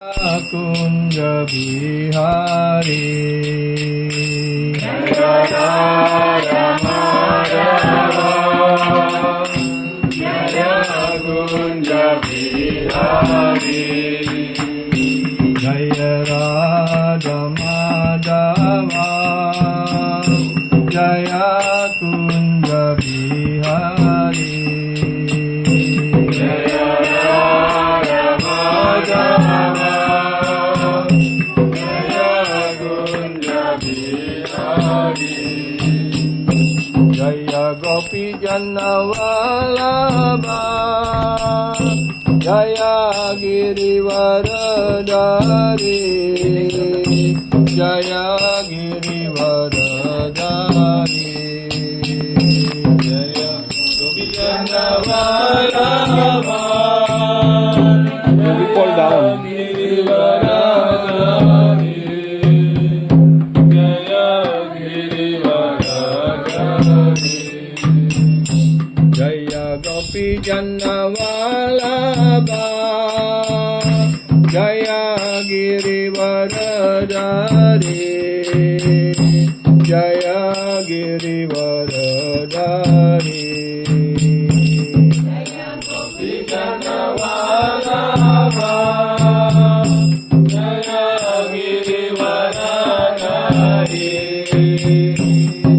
Kunja Bihari Jaya Radha Madhava Jaya Kunja Bihari Jaya Radha Madhava Jaya Kunja Bihari Jaya Radha Madhava Jaya Gopi Jana Vallabha Jaya Girivaradhari Jaya Girivaradhari Jaya Gopi Jana Vallabha Jaya Girivaradhari Jaya Gopi Jana Vallabha Jaya Girivaradhari Jaya Girivaradhari Jaya Gopi Jana Vallabha Jaya Girivaradhari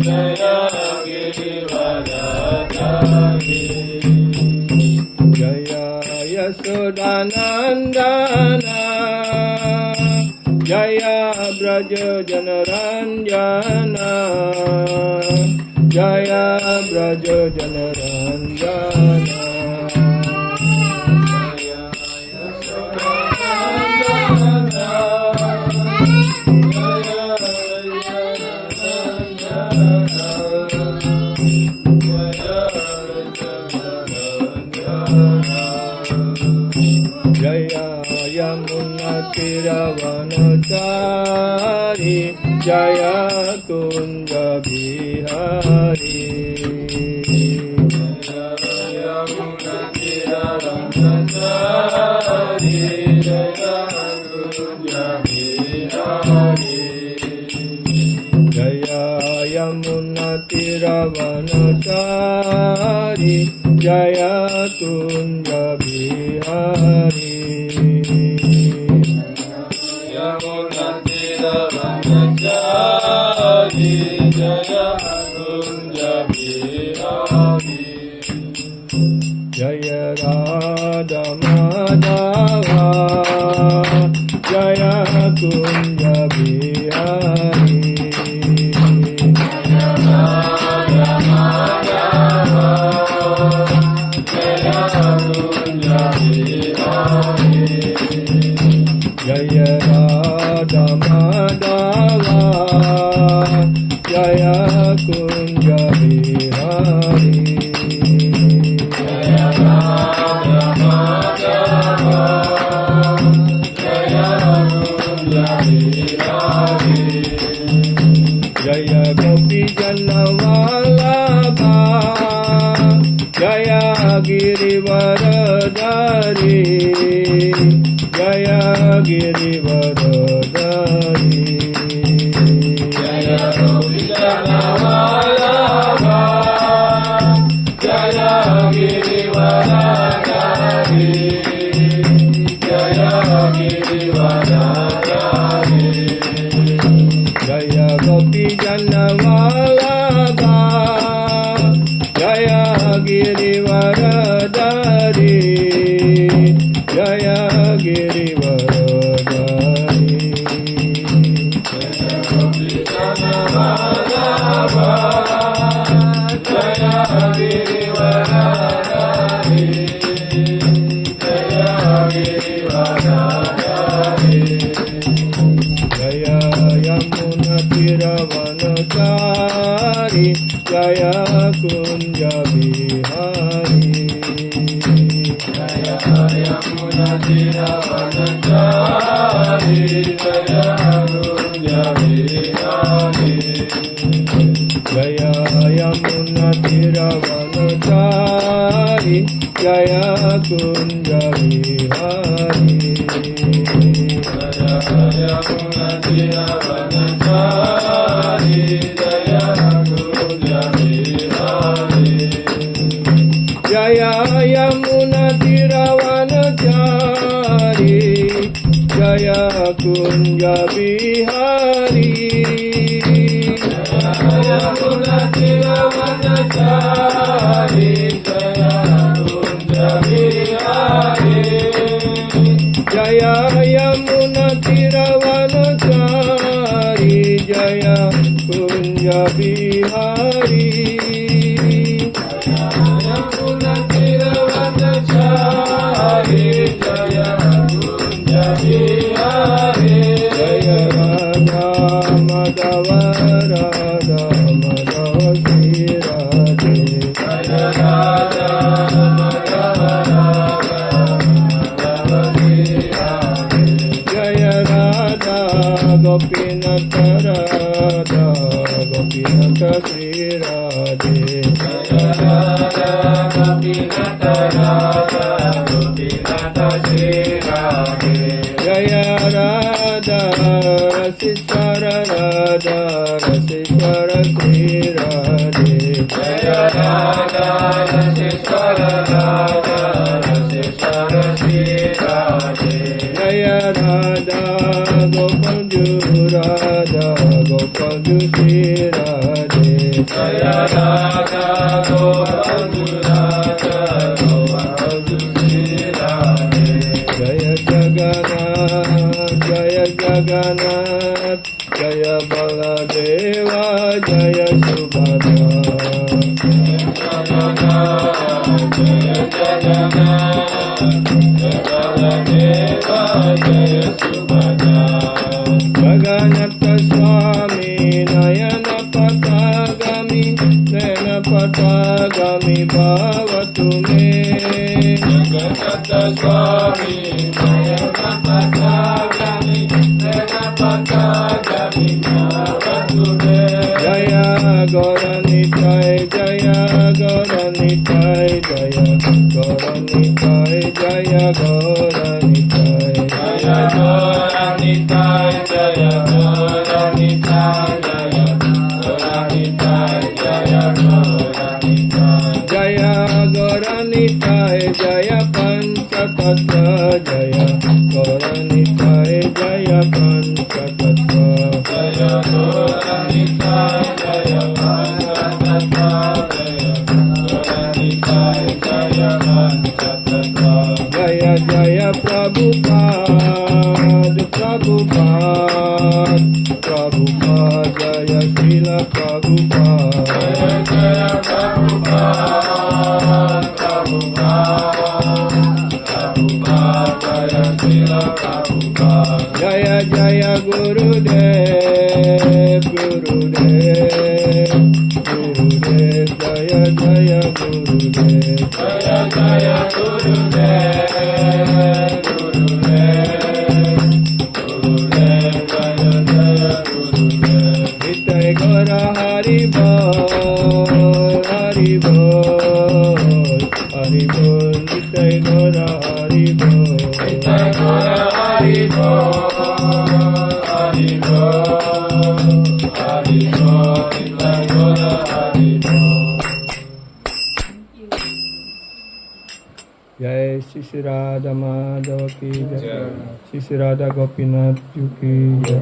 Jaya Girivaradhari Jaya Yasodhanandana Jaya Braja Janaranjana Jaya Braja Janaranjana Jaya Yasodhanandana Jaya Jaya Yamuna Tiravanachari Jaya Kunja Bihari Jaya Yamuna Tiravanachari Jaya Kunja Bihari Jaya Yamuna Tiravanachari Jaya Kunja Bihari Yamuna Tiravanachari Jaya Kunja Bihari Jaya Radha Madhava Jaya Kunja Bihari Jaya Radha Madhava Jaya Kunja Bihari Jaya Radha Madhava Jaya Kunja Bihari Jaya Radha Madhava Jaya Kunja Bihari Jaya Gopi Jana Vallabha Jaya Girivaradhari Jaya Girivaradhari Jaya Gopi Jana Vallabha Jaya Girivaradhari Jaya Girivaradhari Jaya Gopi Jana Vallabha Jaya Girivaradhari Jaya Girivaradhari Jaya Gopi Jana Vallabha Jaya Girivaradhari Jaya Girivaradhari Jaya Yamuna Tiravanachari Jaya Kunja Bihari Jaya Yamuna Tiravanachari Jaya Kunja Bihari Jaya Yamuna Tiravanachari Jaya Kunja Bihari Jaya Kunja Bihari Jaya Munatiravanachari Jaya Kunja Bihari Jaya Yamuna Tiravanachari Jaya Kunja Bihari Jaya Yamuna Tiravanachari Jaya Kunja Bihari Jaya Radha Madhava Radha Madhava Sri Radhe Jaya Radha Madhava Radha Madhava Sri Radhe Jaya Radha Gopinatha Radha Gopinatha Sri Radhe Jaya Radha Gopinatha Radha Gopinatha Sri Radhe Jaya Radha Rasishwara Radha Rasishwara Sri Radhe Jaya Radha Rasishwara Radha Rasishwara Sri Radhe Jaya Radha Gopal Ju Radha Gopal Ju Sri Radhe Jaya Radha Gopal Ju Radha Gopal Ju Sri Radhe Jaya Jagannath Jaya Jagannath Jaya Baladeva Jaya Subhadra Jaya Jagannath Jaya Jagannath Jaya Baladeva Jaya Subhadra Jagannatha Swami Nayana Patagami Nayana Patagami Bhavatu Me Jagannatha Swami Nayana Patagami Nayana Patagami Bhavatu Me Jaya Gauranitai Jaya Gauranitai Jaya Gauranitai Jaya Gauranitai Jaya Gauranitai Jaya Gauranitai Jaya Gauranitai Jaya Gauranitai Jaya Gauranitai Jaya Panchatattva Jaya Gauranitai Jaya Panchatattva Jaya Gauranitai Jaya Panchatattva Jaya Gauranitai Jaya Panchatattva Jaya Jaya Prabhupada Prabhupada Prabhupada Jaya Srila Prabhupada Jaya Jaya Prabhupada Prabhupada Prabhupada Jaya Srila Prabhupada Jaya Jaya Gurudev Gurudev Gurudev Jaya Jaya Gurudev Jaya Jaya Gurudev Gurudev Gurudev Jaya Jaya Gurudev Nitai Gaura Hari Bol Hari Bol Hari Bol Nitai Gaura Hari Bol Nitai Gaura Hari Bol Hari Bol Hari Bol Nitai Gaura Hari Bol Jai Sri Radha Madhava Ki Jai Sri Radha Gopinath Ji Ki Jai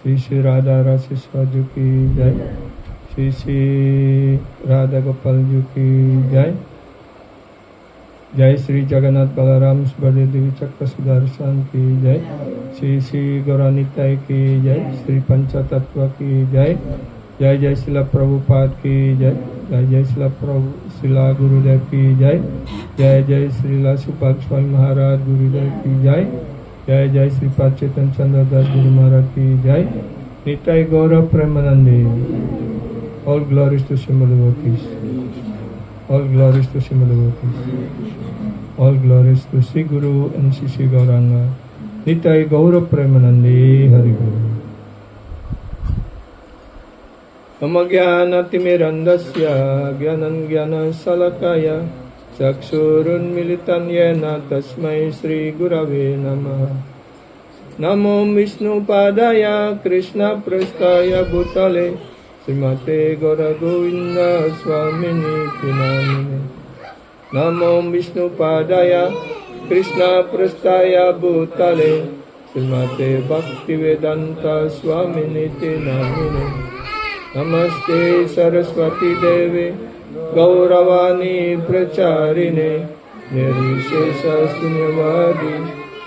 Sri Radha Rasishwar Ji Ki Jai Sri Radha Gopal Ji Ki Jai Jai Sri Jagannath Balaram Subhadra Devi Chakra Sudarshan Ki Jai Sri Gauranitai Ki Jai Sri Panchatattva Ki Jai Jai Jai Srila Prabhupada Ki Jai Jai Jai Srila Gurudev Ki Jai Jai Jai Srila Subhag Swami Maharaj Gurudev Ki Jai Jai Jai Sri Pachetan Chandra Das Guru Maharaj Ki Jai Nitai Gaura Premanande. All glories to Srimad Devotees. All glories to Srimad Devotees. All glories to Sri Guru and Sri Gauranga. Nitai Gaura Premanande Hari Guru. Amagyanatimirandasya Gyanan Gyana Salakaya Chakshurun Militan Yena Tasmai Sri Gurave Namaha. Namo Vishnu Padaya Krishna Prastaya Bhutale Srimate Gaura Govinda Swamini Pinamine. Namo Vishnu Padaya Krishna Prastaya Bhutale Srimate Bhaktivedanta Swaminiti Namine. Namaste Saraswati Devi Gauravani Pracharine Nirvishesha Sunyavadi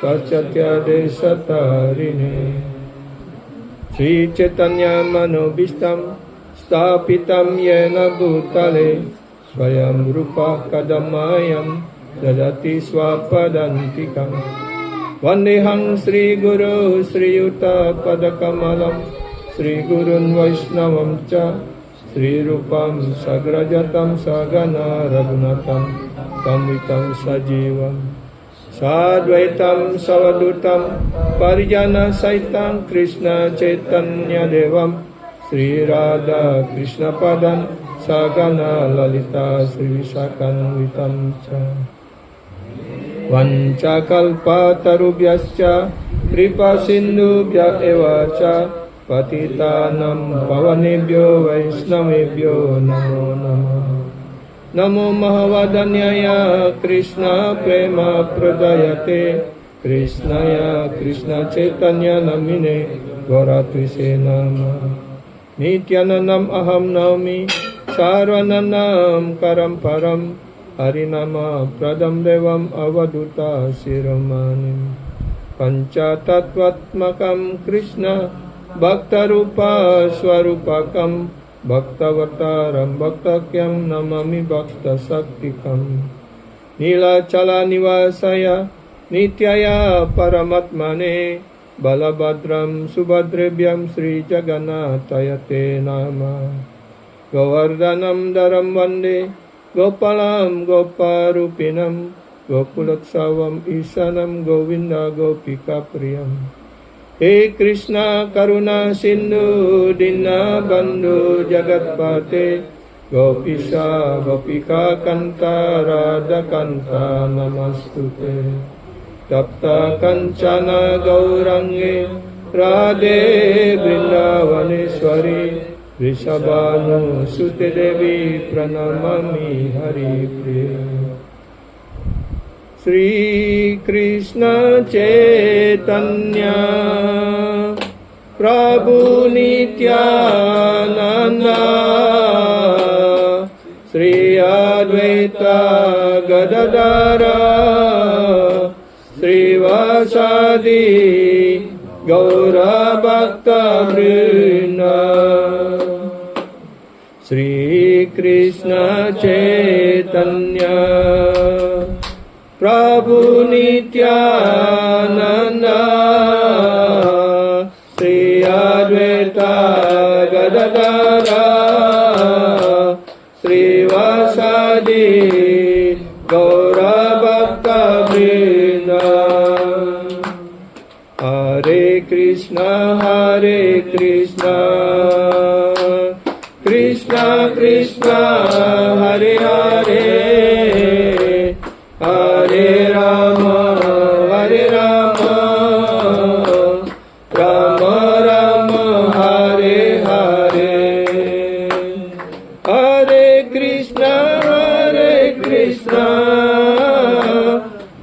Pachatya Desatarine. Sri Chaitanya Manobishtam Stapitam Yena Bhutale Swayam Rupa Kadamayam Dadati Swapadantikam. Vandeham Sri Guru Sri Yuta Padakamalam Sri Gurun Vaishnavam Cha Sri Rupam Sagrajatam Sagana Raghunatam Tamvitam Sajivam Sadvaitam Savadutam Parijana Saitam Krishna Chaitanya Devam Sri Radha Krishna Padam Sagana Lalita Sri Visakanvitam Cha. Vancha kalpa tarubhyascha kripa sindubhya eva cha patitanam pavanebhyo vaishnavebhyo namo namaha. Namo mahavadanyaya Krishna prema pradayate Krishnaya Krishna Chaitanya namine Gauratrise nama. Nityananam aham naumi sarvananam karamparam Harinama pradam devam avaduta siramanim. Pancha tattvatmakam Krishna bhaktarupa swarupakam bhaktavataram bhaktakyam namami bhakta saktikam. Nilachala nivasaya nityaya paramatmane balabhadram subhadrebhyam Sri Jagannatayate nama. Govardhanam daram vande Gopalam Goparupinam Gokulatsavam Isanam Govinda Gopika Priyam. He Krishna Karuna Sindhu Dina Bandhu Jagatpate Gopisha Gopika Kanta Radha Kanta Namastute. Tapta Kanchana Gaurange Radhe Vrindavaneshwari Rishabhanu Sute Devi Pranamami Hari Priya. Sri Krishna Chaitanya Prabhu Nityananda Sri Advaita Gadadara Sri Vasadi Gaura Bhakta Vrinda. Sri Krishna Chaitanya Prabhu Nityananda Sri Advaita Gadadara Sri Vasadi Gaura Bhakta Vrinda. Hare Krishna Hare Krishna Krishna Krishna Hare Hare Hare Rama Hare Rama Rama Rama Hare Hare. Hare Krishna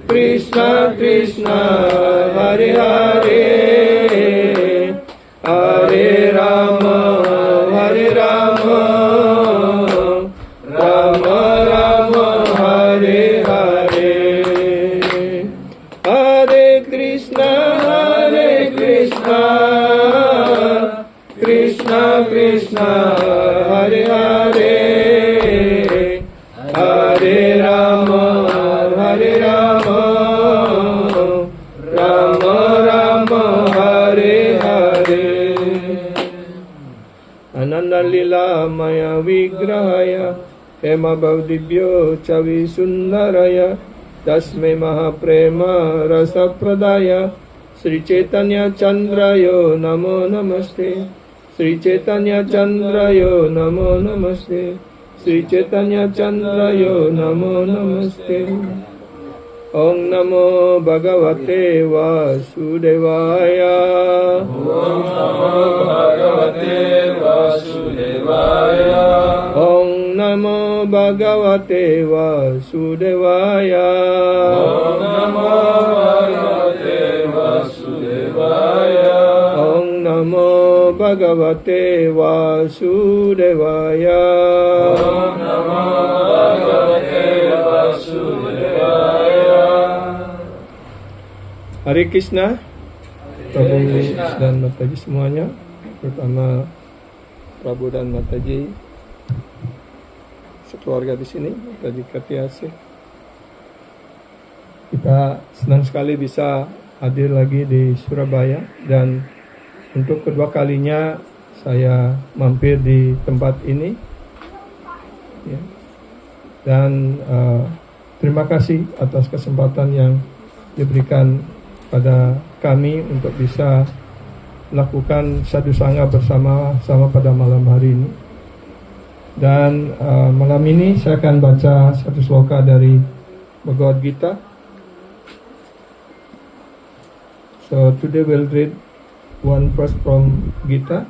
Krishna Krishna Hare Hare Hare Rama Hare Rama Rama Rama Hare Hare. Hare Krishna Krishna Krishna Hare Hare Hare Rama Hare Rama Rama Rama Hare Hare. Ananda Lila Maya Vigrahaya Hema Bhaudibhyo Chavi Sundaraya Tasme Mahaprema Rasa Pradaya Sri Chaitanya Chandrayo Namo Namaste. Sri Chaitanya Chandrayo Namo Namaste. Sri Chaitanya Chandrayo Namo Namaste. Om Namo Bhagavate Vasudevaya. Om Namo Bhagavate Vasudevaya. Om Namo Bhagavate Vasudevaya. Om Namo Bhagavate Vasudevaya. Bhagavate Vasudevaya. Om Namo Bhagavate Vasudevaya. Hare Krishna. Prabu dan Mataji semuanya, terutama Prabu dan Mataji sekeluarga di sini, Mataji Katiasih. Kita senang sekali bisa hadir lagi di Surabaya, dan untuk kedua kalinya saya mampir di tempat ini, ya. Dan terima kasih atas kesempatan yang diberikan pada kami untuk bisa melakukan sadhu sangha bersama-sama pada malam hari ini. Dan malam ini saya akan baca satu sloka dari Bhagavad Gita. So today we'll read one verse from Gita.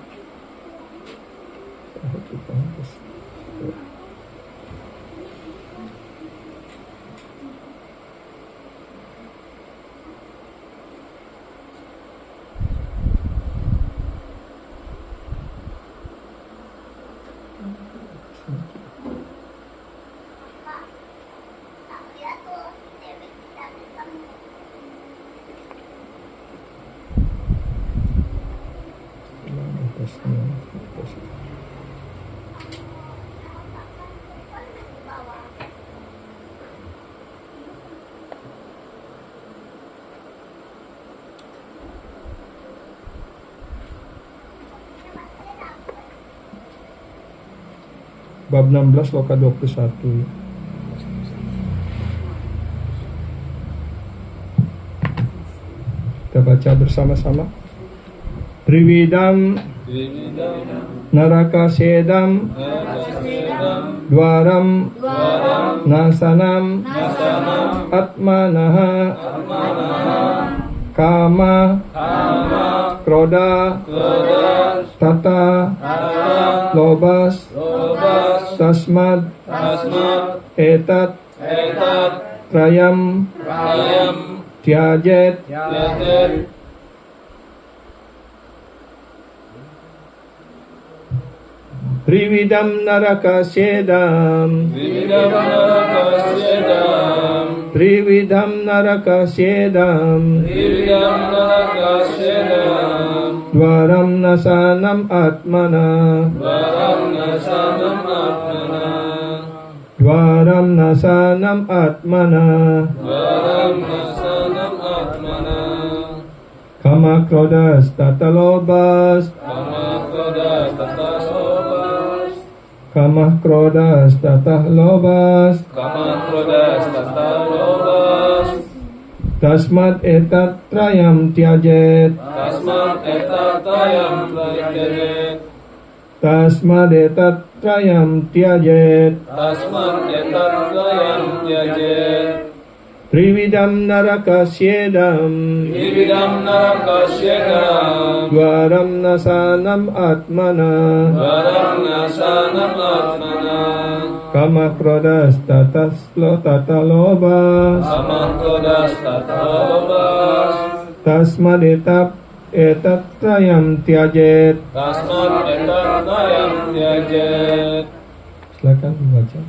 Bab 16 sloka 21. Kita baca bersama-sama. Trividam naraka sedam dwaram nasanam atmanaha kama kroda tata lobas tasmad etat trayam tyajet. Trividam naraka sedam Trividam naraka sedam Dwaram nasanam atmana Dwaram nasanam atmana Kama krodas tata lobas Kamah krodas tatah lobas Tasmat etat trayam tyajet Tasmat etat trayam tyajet Trividam naraka syedam Dwaram nasanam atmana Kama krodas tata lobas Tasmad etat trayam tyajet. Silakan dibaca.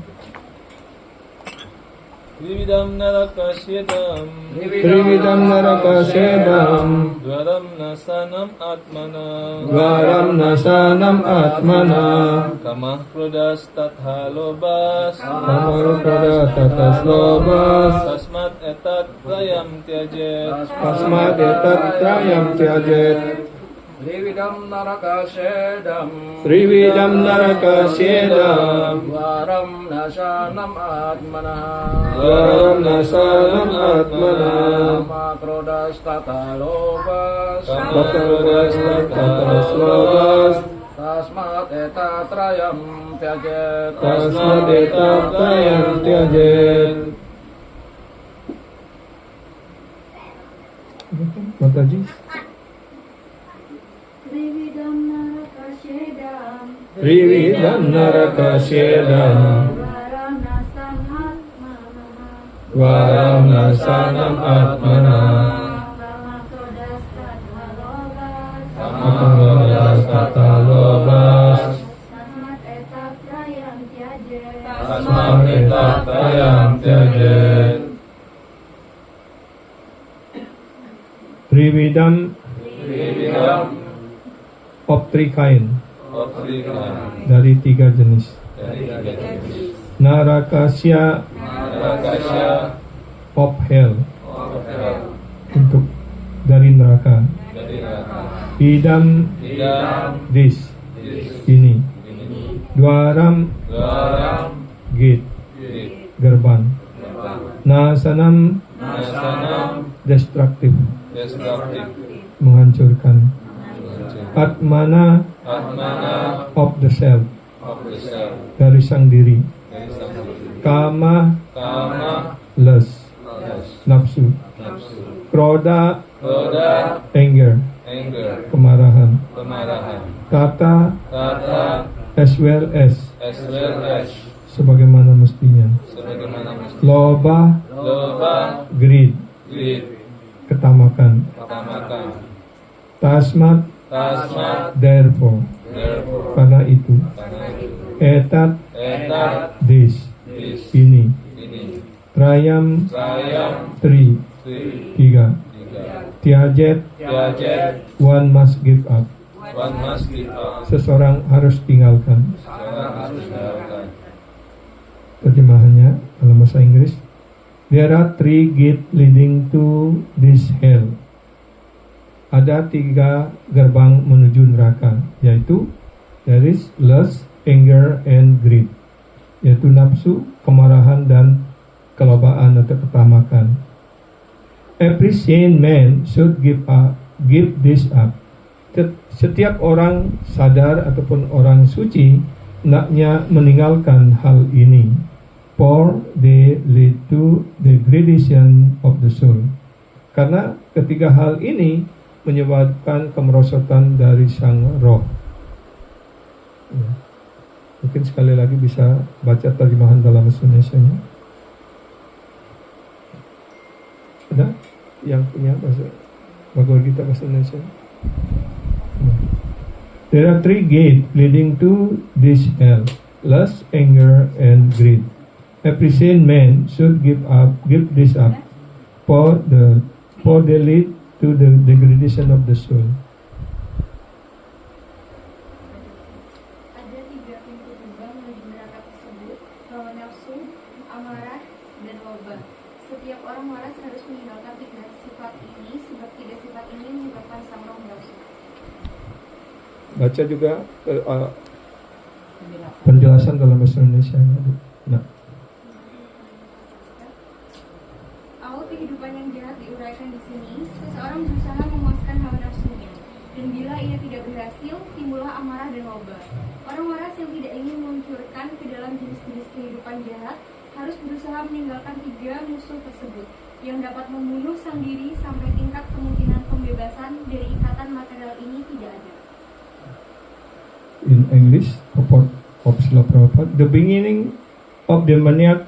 Trividam naraka syedam Dwaram nasanam atmana Kamah krodas tatha lobas Tasmat etat trayam tyajet Trividam naraka syedam Dwaram nasanam atmana Makrodas tata lobas Tasmat etat trayam tyajet. Mataji. Trividam naraka syedam Dwaram nasanam atmana Makrodas tata Trividam of three kind, dari 3 jenis. Narakasya of hell, untuk dari neraka. Idam this, ini. Dwaram gate, gerbang. Nasanam destructive, menghancurkan. Atmana of the self, dari sang diri. Kama lust, nafsu. Kroda anger, kemarahan. Tata as well as, sebagaimana mestinya. Loba greed, ketamakan. Tasmat therefore, karena itu. Etat this, ini. Trayam 3, 3. Tiajet one must give up, seseorang harus tinggalkan. Terjemahannya dalam bahasa Inggris. There are 3 gates leading to this hell. Ada 3 gerbang menuju neraka, yaitu there is lust, anger, and greed, yaitu nafsu, kemarahan, dan kelobaan atau ketamakan. Every sane man should give this up. Setiap orang sadar ataupun orang suci hendaknya meninggalkan hal ini. For they lead to degradation of the soul. Karena ketiga hal ini menyebabkan kemerosotan dari sang roh. Ya. Mungkin sekali lagi bisa baca terjemahan dalam bahasa Indonesia-nya. Ada yang punya bahasa Bhagavad Gita bahasa Indonesia? There are 3 gates leading to this hell: lust, anger, and greed. Every sane man should give this up, for they lead to the degradation of the soul. Ada 3 pintu gerbang menuju neraka tersebut, hawa nafsu, amarah, dan loba. Setiap orang waras harus meninggalkan 3 sifat ini, sebab 3 sifat ini menyebabkan sang roh nafsu. Baca juga penjelasan dalam bahasa Indonesia. Nah. Awal kehidupan yang jahat diuraikan di sini. Seseorang berusaha memuaskan hawa nafsunya, dan bila ia tidak berhasil, timbullah amarah dan loba. Orang waras yang tidak ingin meluncurkan ke dalam jenis-jenis kehidupan jahat harus berusaha meninggalkan 3 musuh tersebut, yang dapat membunuh sang diri sampai tingkat kemungkinan pembebasan dari ikatan material ini tidak ada. In English, of Srila Prabhupada, the beginning of the maniac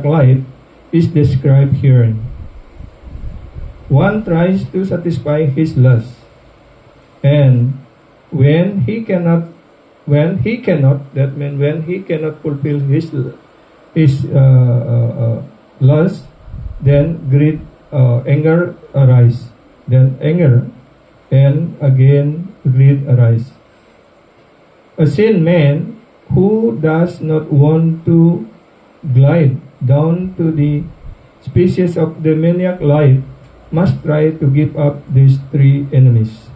life is described here. One tries to satisfy his lust, and when he cannot fulfill his lust, then greed, anger arise, then anger, and again greed arise. A sane man who does not want to glide down to the species of the maniac life must try to give up these 3 enemies,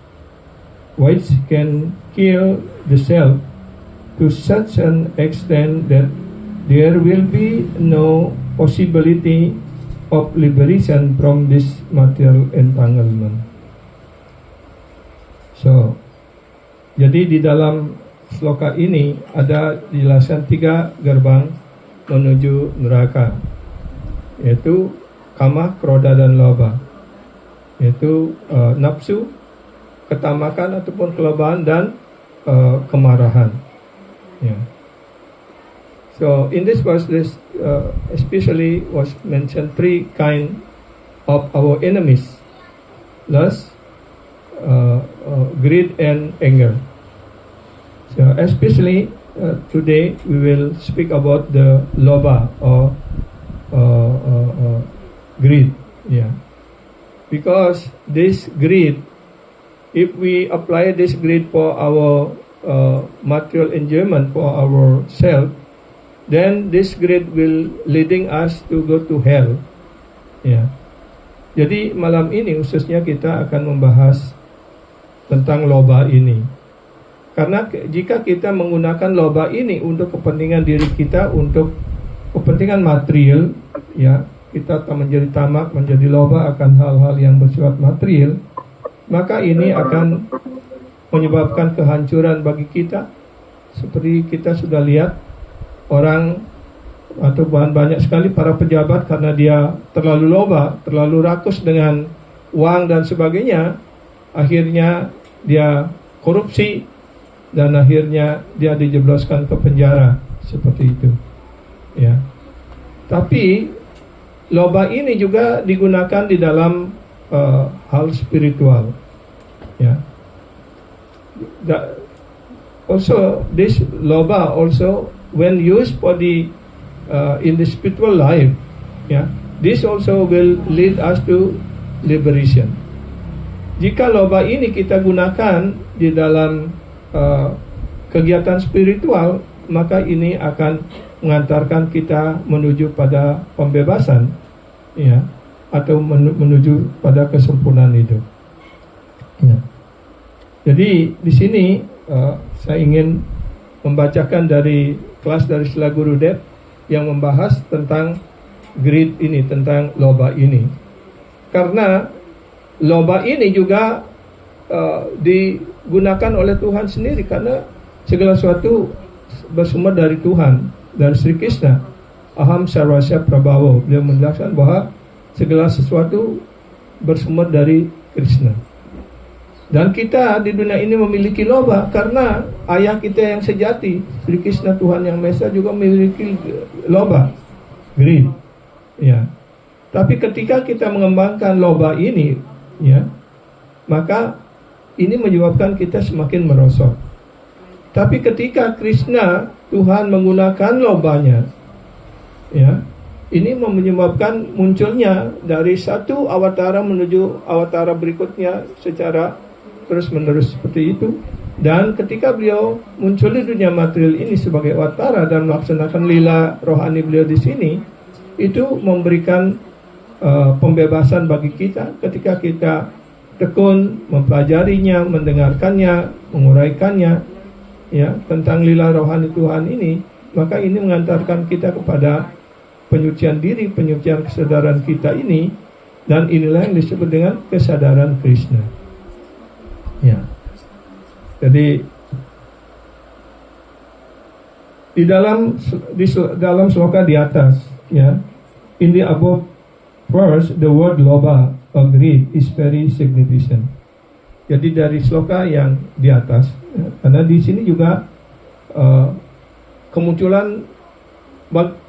which can kill the self to such an extent that there will be no possibility of liberation from this material entanglement. So, jadi di dalam sloka ini ada dijelaskan 3 gerbang menuju neraka, yaitu kama, kroda, dan loba, yaitu nafsu, ketamakan ataupun kelobaan, dan kemarahan. Yeah. So in this verse, especially was mentioned 3 kind of our enemies: lust, greed, and anger. So especially today we will speak about the loba or greed. Yeah. Because this greed, if we apply this greed for our material enjoyment for ourselves, then this greed will leading us to go to hell. Ya. Jadi malam ini khususnya kita akan membahas tentang loba ini. Karena jika kita menggunakan loba ini untuk kepentingan diri kita, untuk kepentingan material, ya, kita menjadi tamak, menjadi loba akan hal-hal yang bersifat material, maka ini akan menyebabkan kehancuran bagi kita. Seperti kita sudah lihat orang atau banyak sekali para pejabat, karena dia terlalu loba, terlalu rakus dengan uang dan sebagainya, akhirnya dia korupsi dan akhirnya dia dijebloskan ke penjara seperti itu. Ya. Tapi loba ini juga digunakan di dalam hal spiritual. Ya. Also this loba also when used for the in the spiritual life, yeah, this also will lead us to liberation. Jika loba ini kita gunakan di dalam kegiatan spiritual, maka ini akan mengantarkan kita menuju pada pembebasan, ya, atau menuju pada kesempurnaan hidup. Ya. Jadi di sini saya ingin membacakan dari kelas dari Sila Gurudev yang membahas tentang greed ini, tentang loba ini. Karena loba ini juga digunakan oleh Tuhan sendiri, karena segala sesuatu bersumber dari Tuhan, dari Sri Krishna. Aham Sarvasya Prabhavo. Beliau menjelaskan bahwa segala sesuatu bersumber dari Krishna. Dan kita di dunia ini memiliki loba karena ayah kita yang sejati, Sri Krishna Tuhan yang Maha Esa, juga memiliki loba, greed. Ya. Tapi ketika kita mengembangkan loba ini, ya, maka ini menyebabkan kita semakin merosot. Tapi ketika Krishna Tuhan menggunakan lobanya, ya, ini menyebabkan munculnya dari satu awatara menuju awatara berikutnya secara terus-menerus seperti itu. Dan ketika beliau muncul di dunia material ini sebagai awatara dan melaksanakan lila rohani beliau di sini, itu memberikan pembebasan bagi kita ketika kita tekun mempelajarinya, mendengarkannya, menguraikannya, ya, tentang lila rohani Tuhan ini, maka ini mengantarkan kita kepada penyucian diri, penyucian kesadaran kita ini, dan inilah yang disebut dengan kesadaran Krishna. Ya. Jadi di dalam sloka di atas, ya, in the above verse, the word loba or greed is very significant. Jadi dari sloka yang di atas, ya, karena di sini juga kemunculan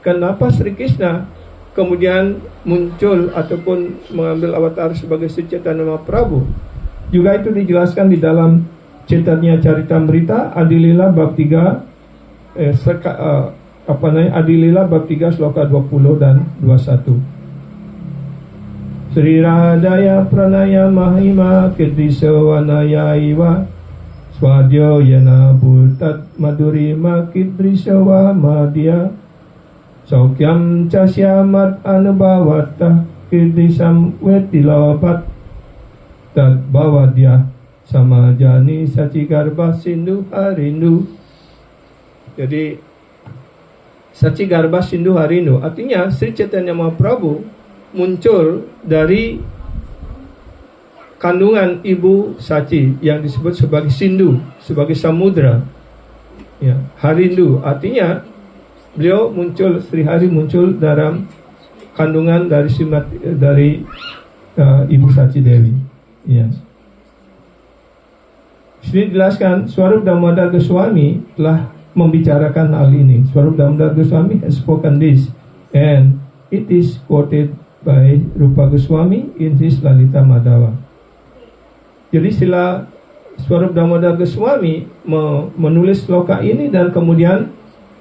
kenapa Sri Krishna kemudian muncul ataupun mengambil avatar sebagai Sri Chaitanya Mahaprabhu, juga itu dijelaskan di dalam Chaitanya Charitamrita Adilila bab 3 Adilila bab 3 sloka 20 dan 21. Sri Radhaya Pranaya Mahima Kidrisawanaya Iwa Swadyo Yana Bhutat Madurima Kidrisawa Madhya Saukyam Chasyamat Anubhavata Kidrisam Wetilopat Tad Bhavadya Samajani Sachigarbha Sindhu Harindu. Jadi Sachigarbha Sindhu Harindu artinya Sri Chaitanya Mahaprabhu muncul dari kandungan ibu Sachi yang disebut sebagai Sindhu, sebagai samudra. Ya, Harindu artinya beliau muncul, Sri Hari muncul dalam kandungan dari ibu Sachi Dewi. Ya. Sini dijelaskan Swarup Damodar Goswami telah membicarakan hal ini. Swarup Damodar Goswami has spoken this, and it is quoted by Rupa Goswami in his Lalita Madhava. Jadi sila Swarup Damodar Goswami menulis sloka ini dan kemudian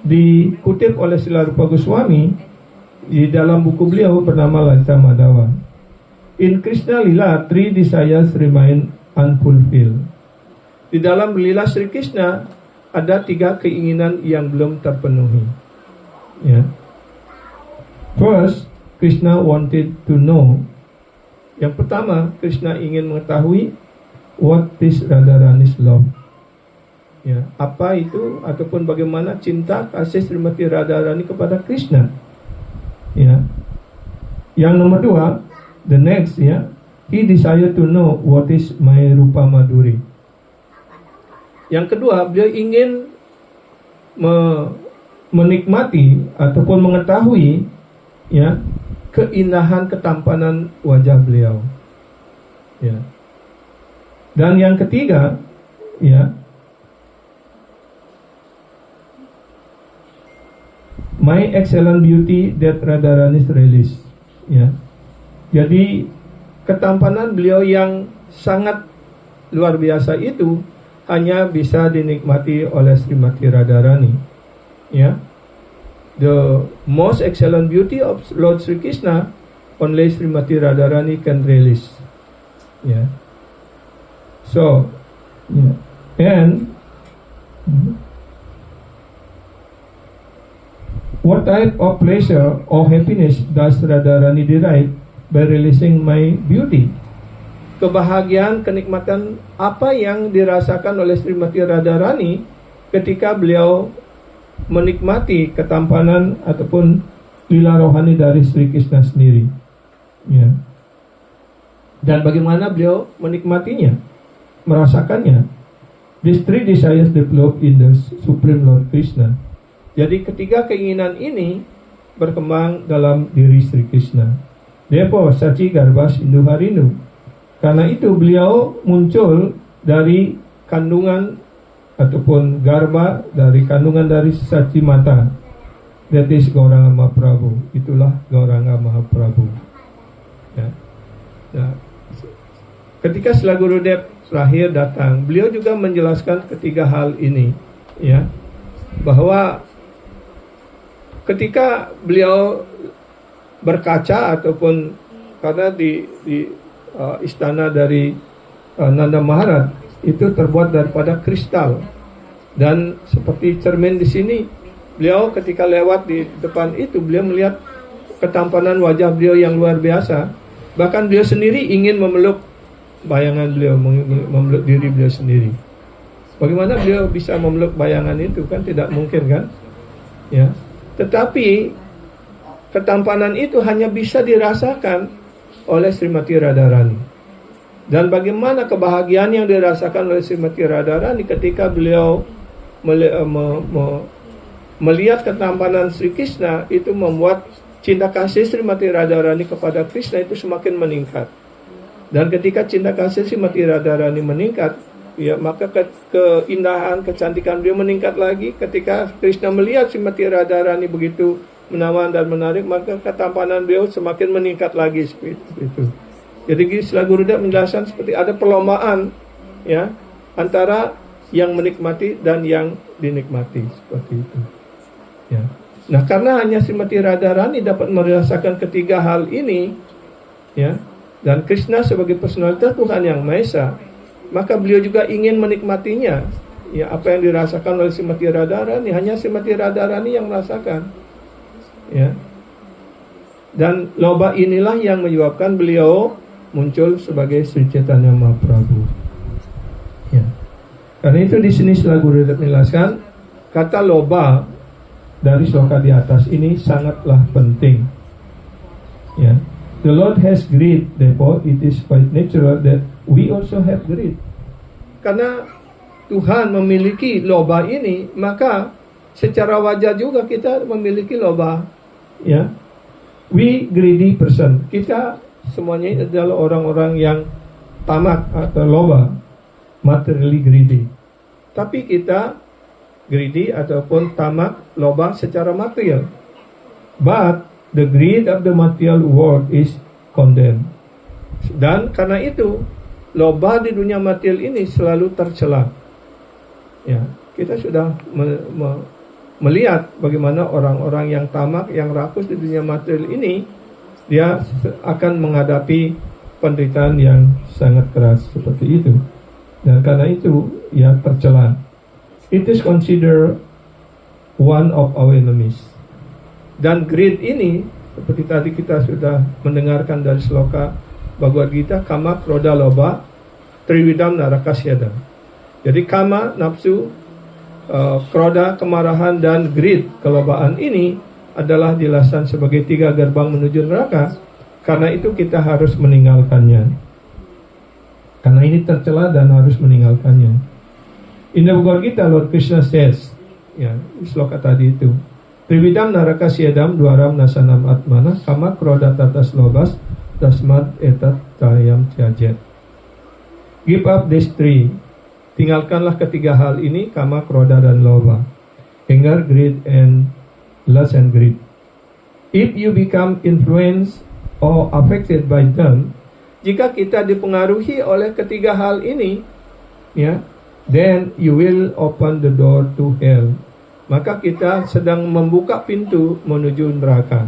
dikutip oleh sila Rupa Goswami di dalam buku beliau bernama Lalita Madhava. In Krishna Lila, three desires remain unfulfilled. Di dalam lila Sri Krishna ada 3 keinginan yang belum terpenuhi. Ya. First, Krishna wanted to know. Yang pertama, Krishna ingin mengetahui what is Radharani's love. Ya, apa itu ataupun bagaimana cinta kasih Srimati Radharani kepada Krishna. Ya. Yang nomor 2, the next, ya, he desire to know what is my Rupa Madhuri. Yang kedua, beliau ingin menikmati ataupun mengetahui, ya, keindahan ketampanan wajah beliau. Ya. Dan yang ketiga, ya, my excellent beauty that Radharani's release. Ya. Jadi ketampanan beliau yang sangat luar biasa itu hanya bisa dinikmati oleh Srimati Radharani. Ya. The most excellent beauty of Lord Sri Krishna only Srimati Radharani can release. Yeah. So, yeah. And what type of pleasure or happiness does Radharani derive by releasing my beauty? Kebahagiaan, kenikmatan apa yang dirasakan oleh Srimati Radharani ketika beliau menikmati ketampanan ataupun lila rohani dari Sri Krishna sendiri, ya. Dan bagaimana beliau menikmatinya, merasakannya. These 3 desires develop in the Supreme Lord Krishna. Jadi ketiga keinginan ini berkembang dalam diri Sri Krishna. Therefore, Sachi Garbhas Indhu Harinu. Karena itu beliau muncul dari kandungan ataupun garba, dari kandungan dari Sachi Mata. That is Gauranga Mahaprabhu. Itulah Gauranga Mahaprabhu. Ya. Nah, ketika Srila Gurudev terakhir datang, beliau juga menjelaskan ketiga hal ini, ya, bahwa ketika beliau berkaca ataupun karena di istana dari Nanda Maharaj itu terbuat daripada kristal, dan seperti cermin di sini, beliau ketika lewat di depan itu beliau melihat ketampanan wajah beliau yang luar biasa. Bahkan beliau sendiri ingin memeluk bayangan beliau, memeluk diri beliau sendiri. Bagaimana beliau bisa memeluk bayangan itu, kan tidak mungkin, kan? Ya. Tetapi ketampanan itu hanya bisa dirasakan oleh Srimati Radharani. Dan bagaimana kebahagiaan yang dirasakan oleh Srimati Radharani ketika beliau melihat ketampanan Sri Krishna, itu membuat cinta kasih Srimati Radharani kepada Krishna itu semakin meningkat. Dan ketika cinta kasih Srimati Radharani meningkat, ya, maka keindahan, kecantikan beliau meningkat lagi. Ketika Krishna melihat Srimati Radharani begitu menawan dan menarik, maka ketampanan beliau semakin meningkat lagi seperti itu. Jadi Srila Gurudev menjelaskan seperti ada perlombaan, ya, antara yang menikmati dan yang dinikmati, seperti itu. Ya. Nah, karena hanya Srimati Radharani dapat merasakan ketiga hal ini, ya, dan Krishna sebagai personalitas Tuhan yang Maha Esa, maka beliau juga ingin menikmatinya. Ya, apa yang dirasakan oleh Srimati Radharani hanya Srimati Radharani yang merasakan. Ya. Dan loba inilah yang menyebabkan beliau muncul sebagai Sri Chaitanya Mahaprabhu. Ya. Karena itu di sini Srila Gurudev menjelaskan kata loba dari sloka di atas ini sangatlah penting. Ya. The Lord has greed, therefore it is quite natural that we also have greed. Karena Tuhan memiliki loba ini, maka secara wajar juga kita memiliki loba. Ya. We greedy person. Kita semuanya adalah orang-orang yang tamak atau loba, materially greedy. Tapi kita greedy ataupun tamak, loba secara material. But the greed of the material world is condemned. Dan karena itu, loba di dunia material ini selalu tercela. Ya, kita sudah melihat bagaimana orang-orang yang tamak, yang rakus di dunia material ini, dia akan menghadapi penderitaan yang sangat keras seperti itu. Dan karena itu ya tercela. It is considered one of our enemies. Dan greed ini seperti tadi kita sudah mendengarkan dari sloka Bhagavad Gita, kama, krodha, lobha, trividam narakasyadam. Jadi kama, nafsu, krodha, kemarahan, dan greed, kelobaan ini adalah dijelaskan sebagai 3 gerbang menuju neraka. Karena itu kita harus meninggalkannya. Karena ini tercela dan harus meninggalkannya. In the Bhagavad Gita, Lord Krishna says, ya, sloka tadi itu, Trividam narakasyadam dwaram nasanam atmana kama krodha tatas lobas tasmad etat tayam tyajet. Give up these 3. Tinggalkanlah ketiga hal ini, kama, krodha, dan lobha. Anger, greed, and lust and greed. If you become influenced or affected by them, jika kita dipengaruhi oleh ketiga hal ini, ya, then you will open the door to hell. Maka kita sedang membuka pintu menuju neraka.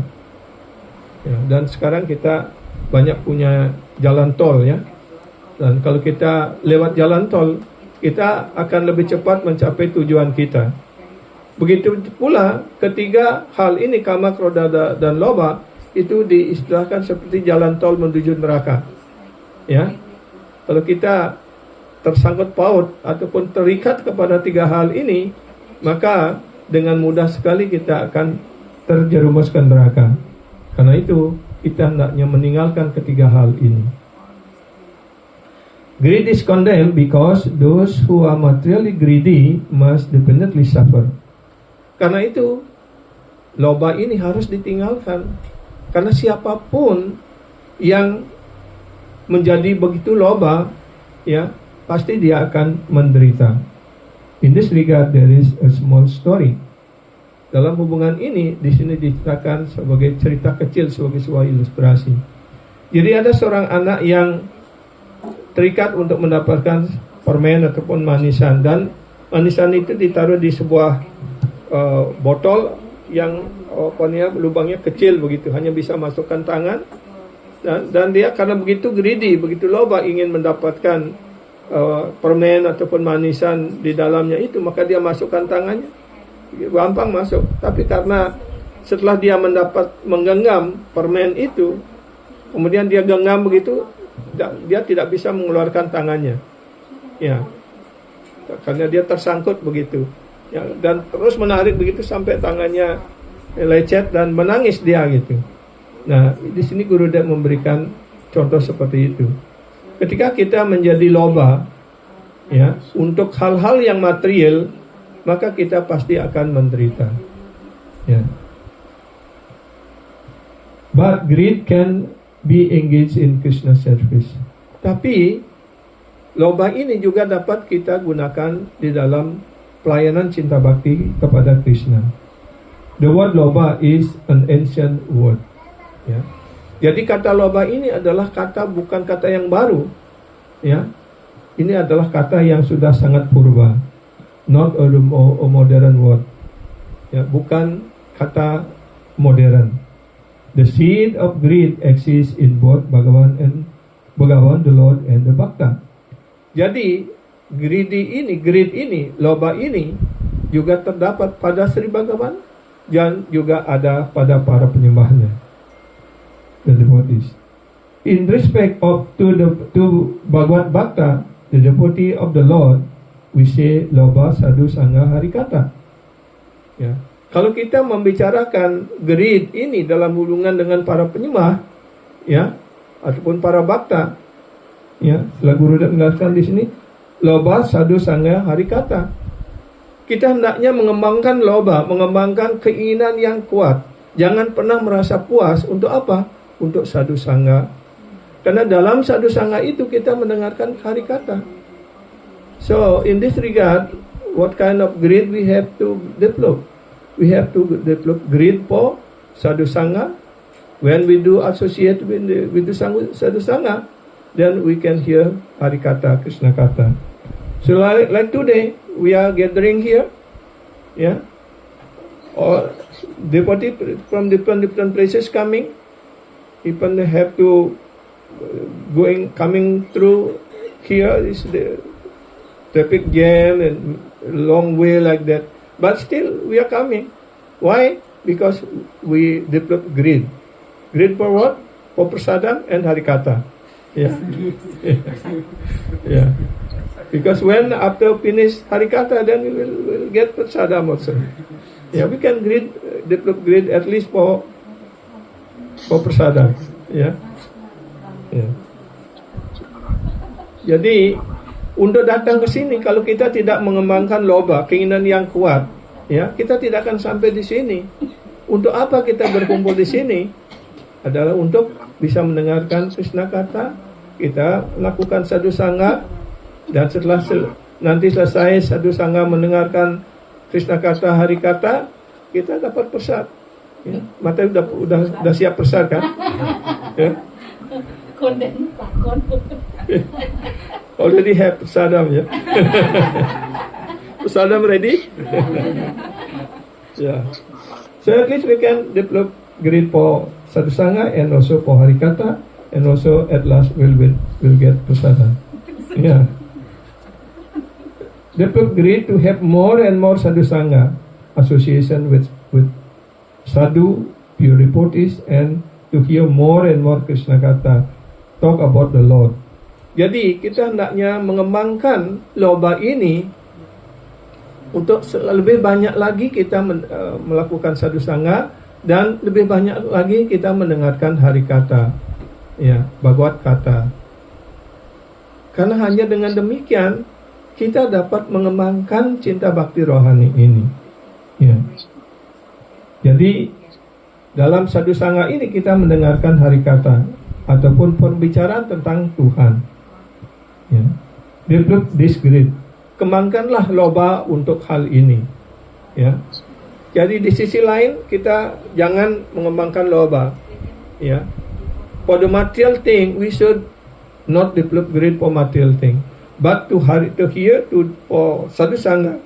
Ya, dan sekarang kita banyak punya jalan tol, ya. Dan kalau kita lewat jalan tol, kita akan lebih cepat mencapai tujuan kita. Begitu pula ketiga hal ini, kama, krodha, dan lobha, itu diistilahkan seperti jalan tol menuju neraka. Ya, kalau kita tersangkut paut ataupun terikat kepada 3 hal ini, maka dengan mudah sekali kita akan terjerumus ke neraka. Karena itu kita hendaknya meninggalkan ketiga hal ini. Greed is condemned because those who are materially greedy must definitely suffer. Karena itu lobha ini harus ditinggalkan. Karena siapapun yang menjadi begitu lobha, ya, pasti dia akan menderita. In this regard, there is a small story. Dalam hubungan ini, di sini diceritakan sebagai cerita kecil, sebagai sebuah ilustrasi. Jadi ada seorang anak yang terikat untuk mendapatkan permen ataupun manisan, dan manisan itu ditaruh di sebuah botol yang lubangnya kecil begitu, hanya bisa masukkan tangan. Dan dia karena begitu greedy, begitu lobha ingin mendapatkan permen ataupun manisan di dalamnya itu, maka dia masukkan tangannya, gampang masuk. Tapi karena setelah dia menggenggam permen itu, kemudian dia genggam begitu, dia tidak bisa mengeluarkan tangannya, ya, karena dia tersangkut begitu, ya, dan terus menarik begitu sampai tangannya lecet dan menangis dia gitu. Nah, di sini Gurudev memberikan contoh seperti itu. Ketika kita menjadi lobha, ya, untuk hal-hal yang material, maka kita pasti akan menderita. Ya. But greed can be engaged in Krishna service. Tapi lobha ini juga dapat kita gunakan di dalam pelayanan cinta bakti kepada Krishna. The word lobha is an ancient word. Ya. Jadi kata lobha ini adalah kata, bukan kata yang baru, ya. Ini adalah kata yang sudah sangat purba, not a modern word, ya, bukan kata modern. The seed of greed exists in both Bhagavan, the Lord, and the Bhakta. Jadi greed ini, lobha ini juga terdapat pada Sri Bhagavan dan juga ada pada para penyembahnya, the devotees. In respect of to Bhagavad Bhakta, the devotee of the Lord, we say lobha, sadhu, sangha, harikata. Ya. Kalau kita membicarakan greed ini dalam hubungan dengan para penyembah, ya, ataupun para bhakta, ya, setelah Guru sudah menjelaskan di sini, lobha, sadhu, sangha, harikata. Kita hendaknya mengembangkan lobha, mengembangkan keinginan yang kuat. Jangan pernah merasa puas untuk apa? Untuk sadhu sangha. Karena dalam sadhu sangha itu kita mendengarkan harikata. So in this regard, what kind of greed we have to develop? We have to develop greed for sadhu sangha. When we do associate with the sadhu sangha, then we can hear harikata, Krishna kata. So like today, we are gathering here, yeah, or devotee from different places coming. Even have to coming through here is the traffic jam and long way like that. But still, we are coming. Why? Because we develop greed. Greed for what? For prasadam and harikata. Yeah. Yeah. Because when after finish harikata, then we will get prasadam also. Yeah, we can develop greed at least for prasadam. Yeah. Yeah. Jadi untuk datang ke sini, kalau kita tidak mengembangkan loba, keinginan yang kuat, ya, kita tidak akan sampai di sini. Untuk apa kita berkumpul di sini? Adalah untuk bisa mendengarkan Krishna kata, kita lakukan sadhu sangha, dan setelah nanti selesai sadhu sangha mendengarkan Krishna kata, hari kata, kita dapat prasad. Ya, mata udah siap prasad kan? Ya. Already have prasadam, ya. Prasadam ready? Yeah. So at least we can develop greed for sadhu sangha and also for harikata, and also at last we'll get prasadam. Yeah. Develop greed to have more and more sadhu sangha association with sadhu, pure devotees, and to hear more and more Krishna kata, talk about the Lord. Jadi kita hendaknya mengembangkan loba ini untuk lebih banyak lagi kita melakukan sadhu sangha, dan lebih banyak lagi kita mendengarkan hari kata, ya, Bhagavad kata. Karena hanya dengan demikian kita dapat mengembangkan cinta bakti rohani ini. Ya. Jadi dalam sadhu sangha ini kita mendengarkan hari kata ataupun pembicaraan tentang Tuhan. Ya. Develop this greed. Kembangkanlah loba untuk hal ini. Ya. Jadi di sisi lain kita jangan mengembangkan loba. Ya. For the material thing we should not develop greed for material thing. But to hear for sadhu sangha,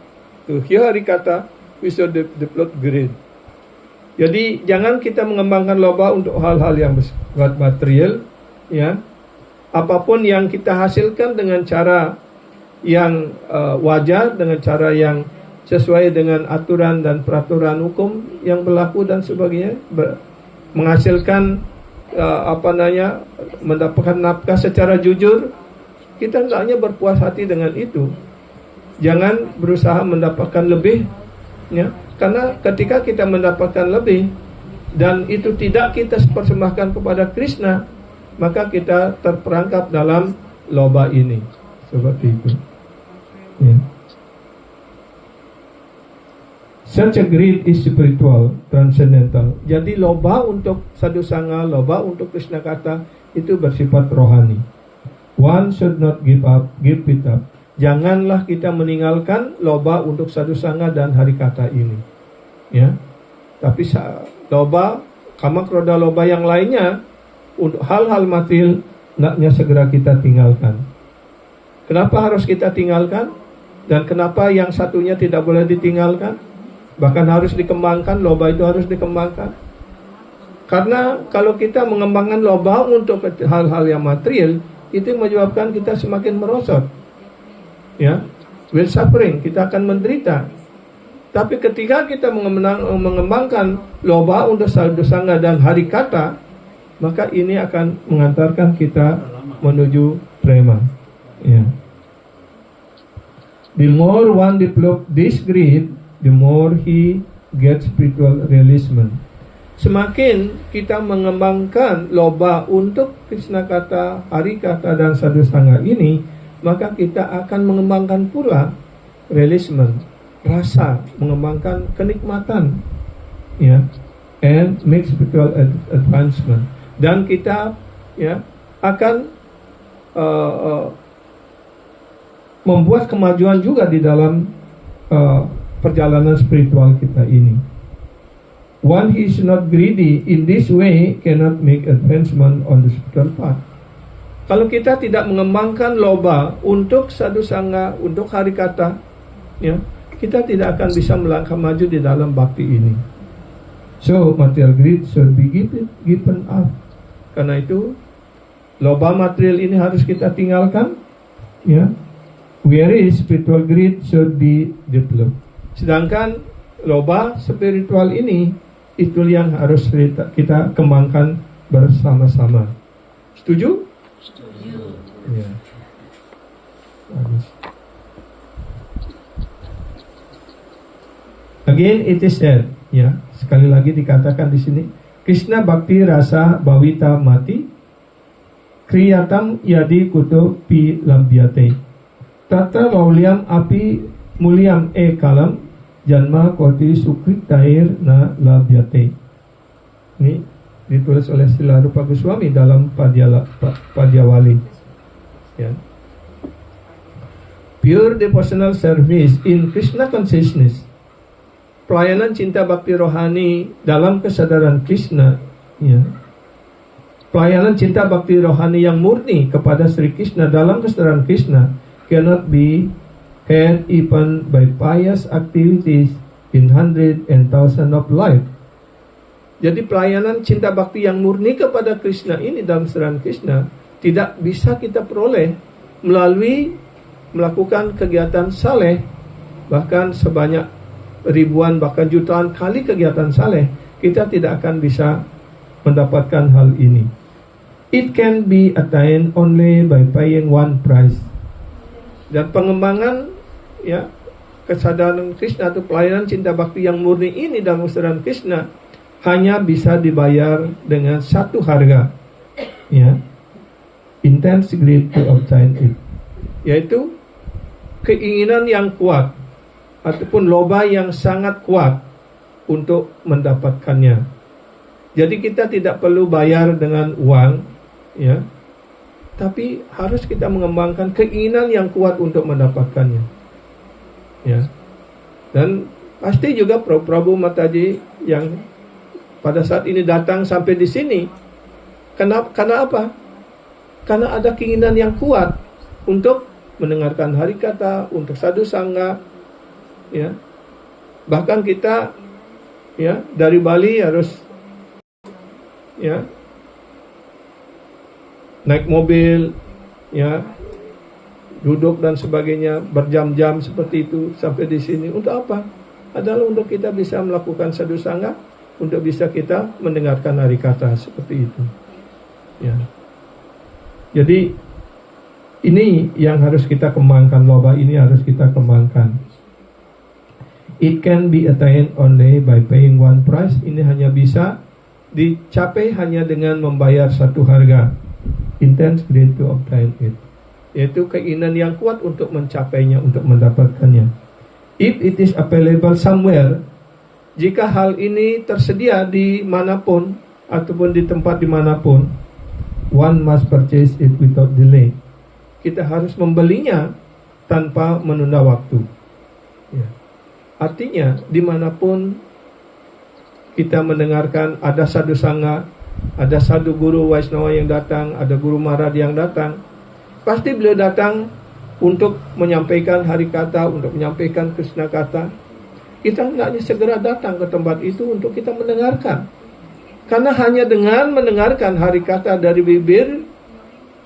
to hear hari kata, we should develop greed. Jadi jangan kita mengembangkan loba untuk hal-hal yang bersifat material, ya. Apapun yang kita hasilkan dengan cara yang wajar, dengan cara yang sesuai dengan aturan dan peraturan hukum yang berlaku dan sebagainya, menghasilkan mendapatkan nafkah secara jujur, kita hendaknya berpuas hati dengan itu. Jangan berusaha mendapatkan lebih, ya. Karena ketika kita mendapatkan lebih dan itu tidak kita persembahkan kepada Krishna, maka kita terperangkap dalam loba ini. Seperti itu. Ya. Such a greed is spiritual, transcendental. Jadi loba untuk sadhu sangha, loba untuk Krishna kata itu bersifat rohani. One should not give it up. Janganlah kita meninggalkan loba untuk sadhu sangha dan hari kata ini. Ya. Tapi loba, kama kroda loba yang lainnya, untuk hal-hal material, hendaknya segera kita tinggalkan. Kenapa harus kita tinggalkan? Dan kenapa yang satunya tidak boleh ditinggalkan? Bahkan harus dikembangkan, loba itu harus dikembangkan. Karena kalau kita mengembangkan loba untuk hal-hal yang material, itu menyebabkan kita semakin merosot. Ya, will suffering, kita akan menderita. Tapi ketika kita mengembangkan loba untuk sadhu sangha dan hari kata, maka ini akan mengantarkan kita menuju prema. Ya. The more one develop this greed, the more he gets spiritual realization. Semakin kita mengembangkan loba untuk Krishna kata, hari kata, dan sadhu sangha ini, maka kita akan mengembangkan pula realization, rasa, mengembangkan kenikmatan, ya, and make spiritual advancement. Dan kita, ya, akan membuat kemajuan juga di dalam perjalanan spiritual kita ini. One who is not greedy in this way cannot make advancement on the spiritual path. Kalau kita tidak mengembangkan loba untuk sadhu sangha, untuk hari kata, ya, kita tidak akan bisa melangkah maju di dalam bakti ini. So material greed should be given up. Karena itu loba material ini harus kita tinggalkan, ya. Whereas spiritual greed should be developed. Sedangkan loba spiritual ini itu yang harus kita kembangkan bersama-sama. Setuju? Setuju. Ya. Bagus. Again it is said, ya, sekali lagi dikatakan di sini, Krishna Bhakti Rasa Bhavita Mati Kriyatam Yadi Kuto Pi Lambyate Tatra Lauliam Api Muliam Kalam Janma Koti Sukrit Tair Na Labhyate. Ini ditulis oleh Srila Rupa Goswami dalam Padyawali, ya. Pure devotional service in Krishna consciousness, pelayanan cinta bakti rohani dalam kesadaran Krishna, ya. Pelayanan cinta bakti rohani yang murni kepada Sri Krishna dalam kesadaran Krishna cannot be had even by pious activities in hundred and thousand of life. Jadi pelayanan cinta bakti yang murni kepada Krishna ini dalam kesadaran Krishna tidak bisa kita peroleh melalui melakukan kegiatan saleh, bahkan sebanyak ribuan bahkan jutaan kali kegiatan saleh, kita tidak akan bisa mendapatkan hal ini. It can be attained only by paying one price. Dan pengembangan, ya, kesadaran Krishna atau pelayanan cinta bakti yang murni ini dalam kesadaran Krishna hanya bisa dibayar dengan satu harga, ya, intense greed to obtain it, yaitu keinginan yang kuat ataupun loba yang sangat kuat untuk mendapatkannya. Jadi kita tidak perlu bayar dengan uang, ya, tapi harus kita mengembangkan keinginan yang kuat untuk mendapatkannya, ya. Dan pasti juga Prabhu Mataji yang pada saat ini datang sampai di sini, karena apa? Karena ada keinginan yang kuat untuk mendengarkan harikata, untuk sadhu sangha, ya. Bahkan kita, ya, dari Bali harus, ya, naik mobil, ya, duduk dan sebagainya berjam-jam seperti itu sampai di sini. Untuk apa? Adalah untuk kita bisa melakukan sadhu sangha, untuk bisa kita mendengarkan harikata seperti itu, ya. Jadi ini yang harus kita kembangkan, loba ini harus kita kembangkan. It can be attained only by paying one price. Ini hanya bisa dicapai hanya dengan membayar satu harga, intense greed to obtain it, yaitu keinginan yang kuat untuk mencapainya, untuk mendapatkannya. If it is available somewhere, jika hal ini tersedia di manapun ataupun di tempat dimanapun, one must purchase it without delay. Kita harus membelinya tanpa menunda waktu, ya. Artinya dimanapun kita mendengarkan ada sadhu sangha, ada sadhu guru Waisnawa yang datang, ada guru Maharaj yang datang, pasti beliau datang untuk menyampaikan harikata, untuk menyampaikan Krishna kata. Kita hendaknya segera datang ke tempat itu untuk kita mendengarkan. Karena hanya dengan mendengarkan harikata dari bibir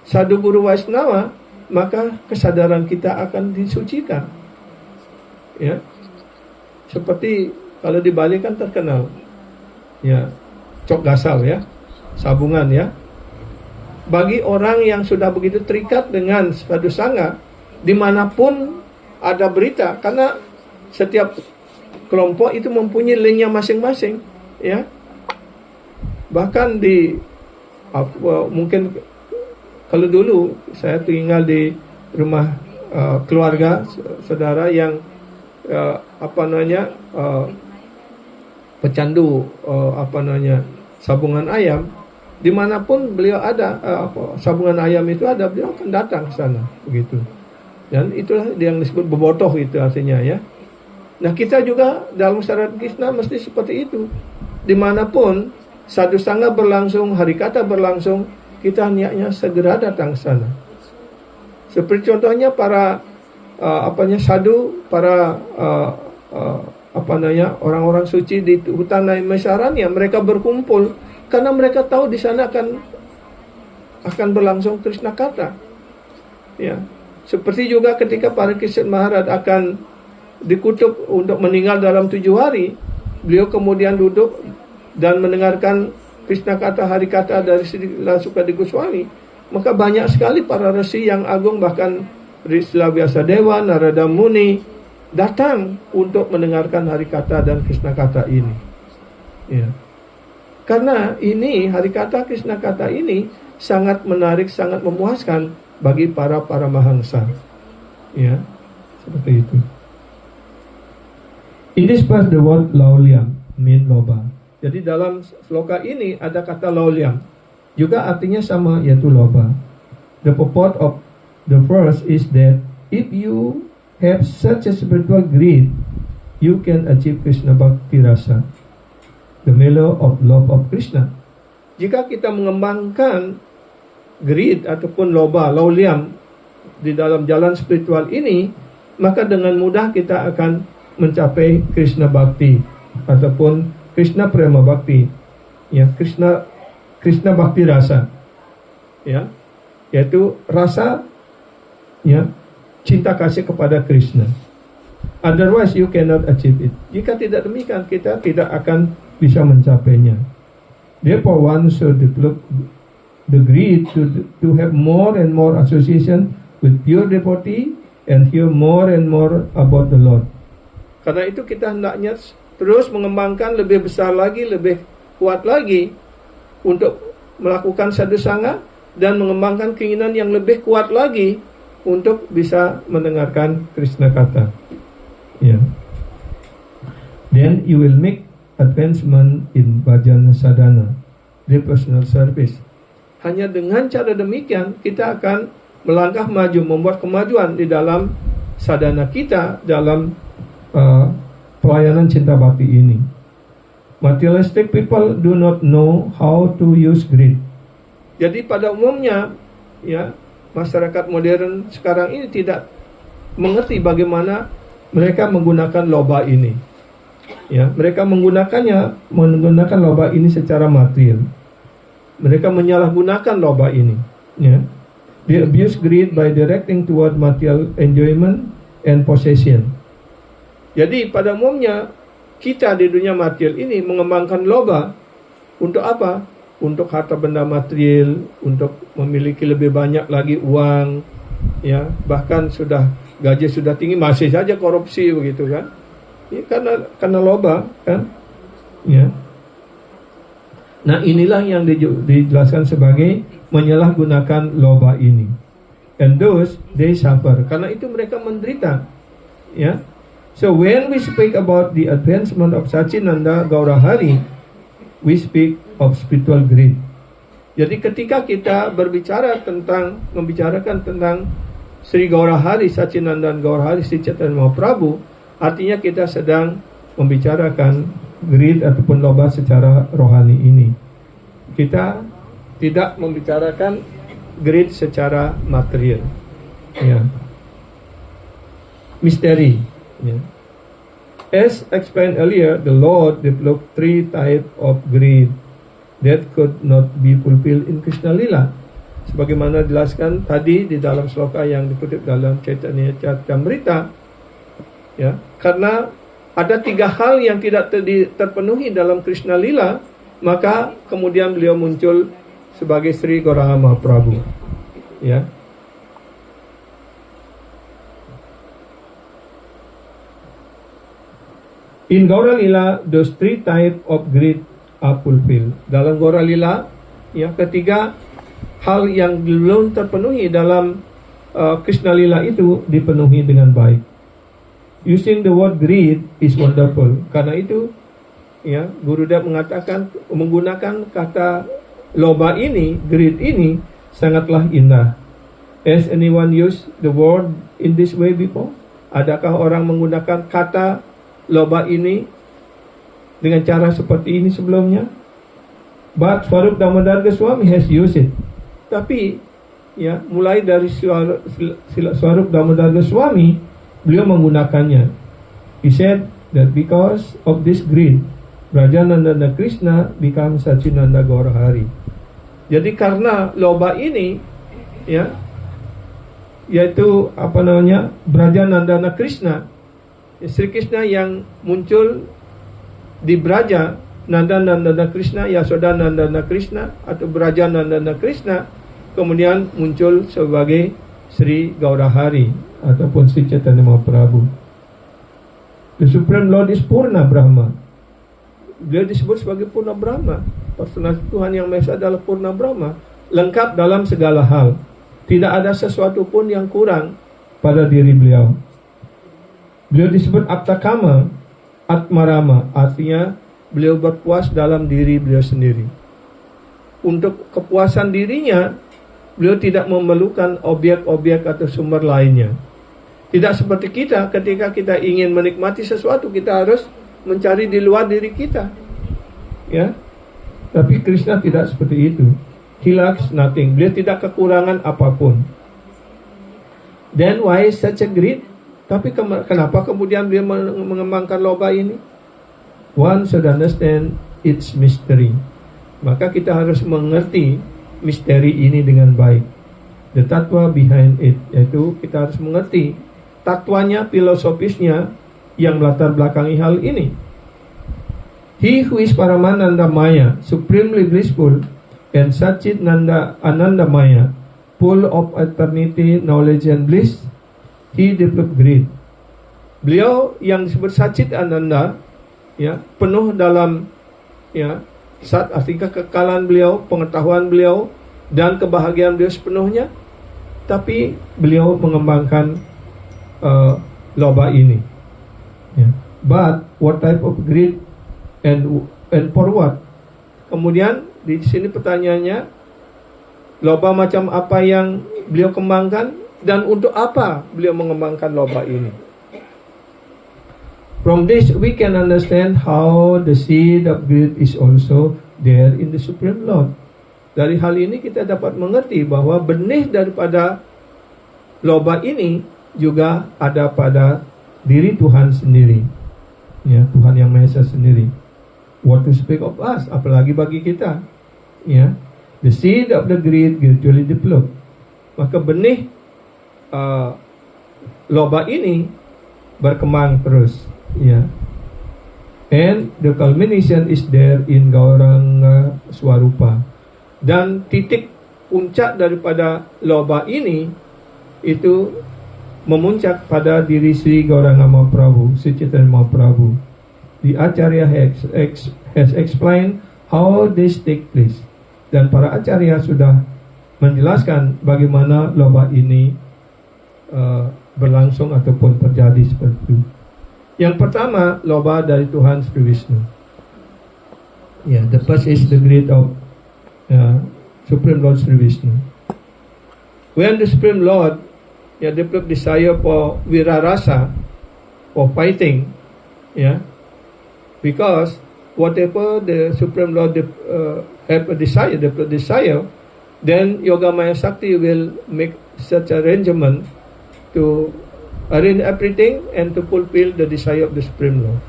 sadhu guru Waisnawa, maka kesadaran kita akan disucikan, ya. Seperti kalau di Bali kan terkenal, ya, cok gasal, ya, sabungan, ya. Bagi orang yang sudah begitu terikat dengan sadhu sangha, dimanapun ada berita, karena setiap kelompok itu mempunyai linknya masing-masing, ya. Bahkan di mungkin kalau dulu saya tinggal di rumah keluarga saudara yang pecandu sabungan ayam, dimanapun beliau ada, sabungan ayam itu ada, beliau akan datang ke sana, begitu. Dan itulah yang disebut bebotoh itu artinya, ya. Nah, kita juga dalam syarat Krishna mesti seperti itu. Dimanapun sadhu sangha berlangsung, harikata berlangsung, kita niatnya segera datang ke sana. Seperti contohnya para sadhu, para orang-orang suci di hutan Naimisaranya, mereka berkumpul karena mereka tahu di sana akan akan berlangsung Krishna kata. Ya, seperti juga ketika Parikshit Maharaj akan dikutuk untuk meninggal dalam 7 hari, beliau kemudian duduk dan mendengarkan Krishna kata hari kata dari Srila Sukadeva Goswami. Maka banyak sekali para resi yang agung, bahkan Srila Vyasadeva, Narada Muni datang untuk mendengarkan hari kata dan Krishna kata ini. Ya. Karena ini hari kata Krishna kata ini sangat menarik, sangat memuaskan bagi para mahamsa. Ya, seperti itu. In this verse the word laulyam mean loba. Jadi dalam sloka ini ada kata laulyam, juga artinya sama, yaitu loba. The purport of the verse is that if you have such a spiritual greed, you can achieve Krishna Bhakti Rasa, the mellow of love of Krishna. Jika kita mengembangkan greed ataupun loba, laulyam di dalam jalan spiritual ini, maka dengan mudah kita akan mencapai Krishna Bhakti ataupun Krishna Prema Bhakti, ya, Krishna Bhakti Rasa, ya, yaitu rasa, ya, cinta kasih kepada Krishna. Otherwise you cannot achieve it. Jika tidak demikian, kita tidak akan bisa mencapainya. Therefore one should develop the greed to have more and more association with pure devotee and hear more and more about the Lord. Karena itu kita hendaknya terus mengembangkan lebih besar lagi, lebih kuat lagi untuk melakukan sadhusanga dan mengembangkan keinginan yang lebih kuat lagi untuk bisa mendengarkan Krishna kata. Ya. Then you will make advancement in bhajana sadhana, devotional service. Hanya dengan cara demikian kita akan melangkah maju, membuat kemajuan di dalam sadhana kita, dalam pelayanan cinta bakti ini. Materialistic people do not know how to use greed. Jadi pada umumnya, ya, masyarakat modern sekarang ini tidak mengerti bagaimana mereka menggunakan loba ini. Ya, mereka menggunakan loba ini secara material. Mereka menyalahgunakan loba ini. Ya. They abuse greed by directing toward material enjoyment and possession. Jadi pada umumnya kita di dunia material ini mengembangkan loba untuk apa? Untuk harta benda material, untuk memiliki lebih banyak lagi uang, ya, bahkan gaji sudah tinggi masih saja korupsi begitu kan? Ya, karena loba kan? Ya. Nah, inilah yang dijelaskan sebagai menyalahgunakan loba ini. And those they suffer. Karena itu mereka menderita. Ya. So when we speak about the advancement of Sachinanda Gaurahari, we speak of spiritual greed. Jadi ketika kita membicarakan tentang Sri Gaurahari, Sachinanda Gaurahari, Sri Chaitanya Mahaprabhu, artinya kita sedang membicarakan greed ataupun loba secara rohani ini. Kita tidak membicarakan greed secara material. Ya. Misteri. Ya. As explained earlier, the Lord developed 3 types of greed that could not be fulfilled in Krishna Lila. Sebagaimana dijelaskan tadi di dalam sloka yang dikutip dalam Chaitanya Charitamrita, ya, karena ada 3 hal yang tidak terpenuhi dalam Krishna Lila, maka kemudian beliau muncul sebagai Sri Gauranga Mahaprabhu. Ya. In Gaura Lila, those 3 types of greed are fulfilled. Dalam Gaura Lila, ya, ketiga hal yang belum terpenuhi dalam Krishna Lila itu dipenuhi dengan baik. Using the word greed is wonderful. Karena itu, ya, Gurudev mengatakan menggunakan kata loba ini, greed ini sangatlah indah. Has anyone used the word in this way before? Adakah orang menggunakan kata loba ini dengan cara seperti ini sebelumnya? But Swarup Damodar Goswami has used it. Tapi, ya, mulai dari Swarup Damodar Goswami, beliau menggunakannya. He said that because of this greed, Brajananda Krishna becomes Sachinanda Gaurahari. Jadi karena loba ini, ya, yaitu Braja Nandana Krishna, Sri Krishna yang muncul di Braja Nandana Krishna, Yasoda Nandana Krishna atau Braja Nandana Krishna, kemudian muncul sebagai Sri Gaurahari ataupun Sri Chaitanya Mahaprabhu. The Supreme Lord is Purna Brahma. Beliau disebut sebagai Purna Brahma. Personal Tuhan Yang Maha Esa adalah Purna Brahma, lengkap dalam segala hal. Tidak ada sesuatu pun yang kurang pada diri beliau. Beliau disebut Aptakama, Atmarama, artinya beliau berpuas dalam diri beliau sendiri. Untuk kepuasan dirinya, beliau tidak memerlukan objek-objek atau sumber lainnya. Tidak seperti kita, ketika kita ingin menikmati sesuatu, kita harus mencari di luar diri kita. Ya, tapi Krishna tidak seperti itu. He lacks nothing. Beliau tidak kekurangan apapun. Then why such a greed? Tapi kenapa kemudian beliau mengembangkan loba ini? One should understand its mystery. Maka kita harus mengerti misteri ini dengan baik. The tatwa behind it, yaitu kita harus mengerti tatwanya, filosofisnya yang melatar belakangi hal ini. He who is Paramananda Maya, supremely blissful, and Satchit Nanda Ananda Maya, full of eternity, knowledge and bliss, he developed greed. Beliau yang disebut Satchit Ananda, ya, penuh dalam, ya, Sat artinya kekekalan beliau, pengetahuan beliau, dan kebahagiaan beliau sepenuhnya. Tapi beliau mengembangkan loba ini. Ya. But what type of greed and for what? Kemudian di sini pertanyaannya, loba macam apa yang beliau kembangkan dan untuk apa beliau mengembangkan loba ini? From this we can understand how the seed of greed is also there in the Supreme Lord. Dari hal ini kita dapat mengerti bahwa benih daripada loba ini juga ada pada diri Tuhan sendiri. Ya, Tuhan Yang Maha Esa sendiri. What to speak of us, apalagi bagi kita. Ya, the seed of the greed gradually develop. Maka benih loba ini berkembang terus. Ya, and the culmination is there in Gauranga Swarupa. Dan titik puncak daripada loba ini itu memuncak pada diri Sri Gauranga Mahaprabhu, Sri Chaitanya Mahaprabhu. The Acharya has explained how this take place. Dan para Acharya sudah menjelaskan bagaimana loba ini berlangsung ataupun terjadi seperti itu. Yang pertama, loba dari Tuhan Sri Vishnu. Yeah, the first is the greed of Supreme Lord Sri Vishnu. When the Supreme Lord developed desire for virarasa, for fighting, because whatever the Supreme Lord have a desire, then Yogamaya Sakti will make such arrangement to arrange everything and to fulfill the desire of the Supreme Lord.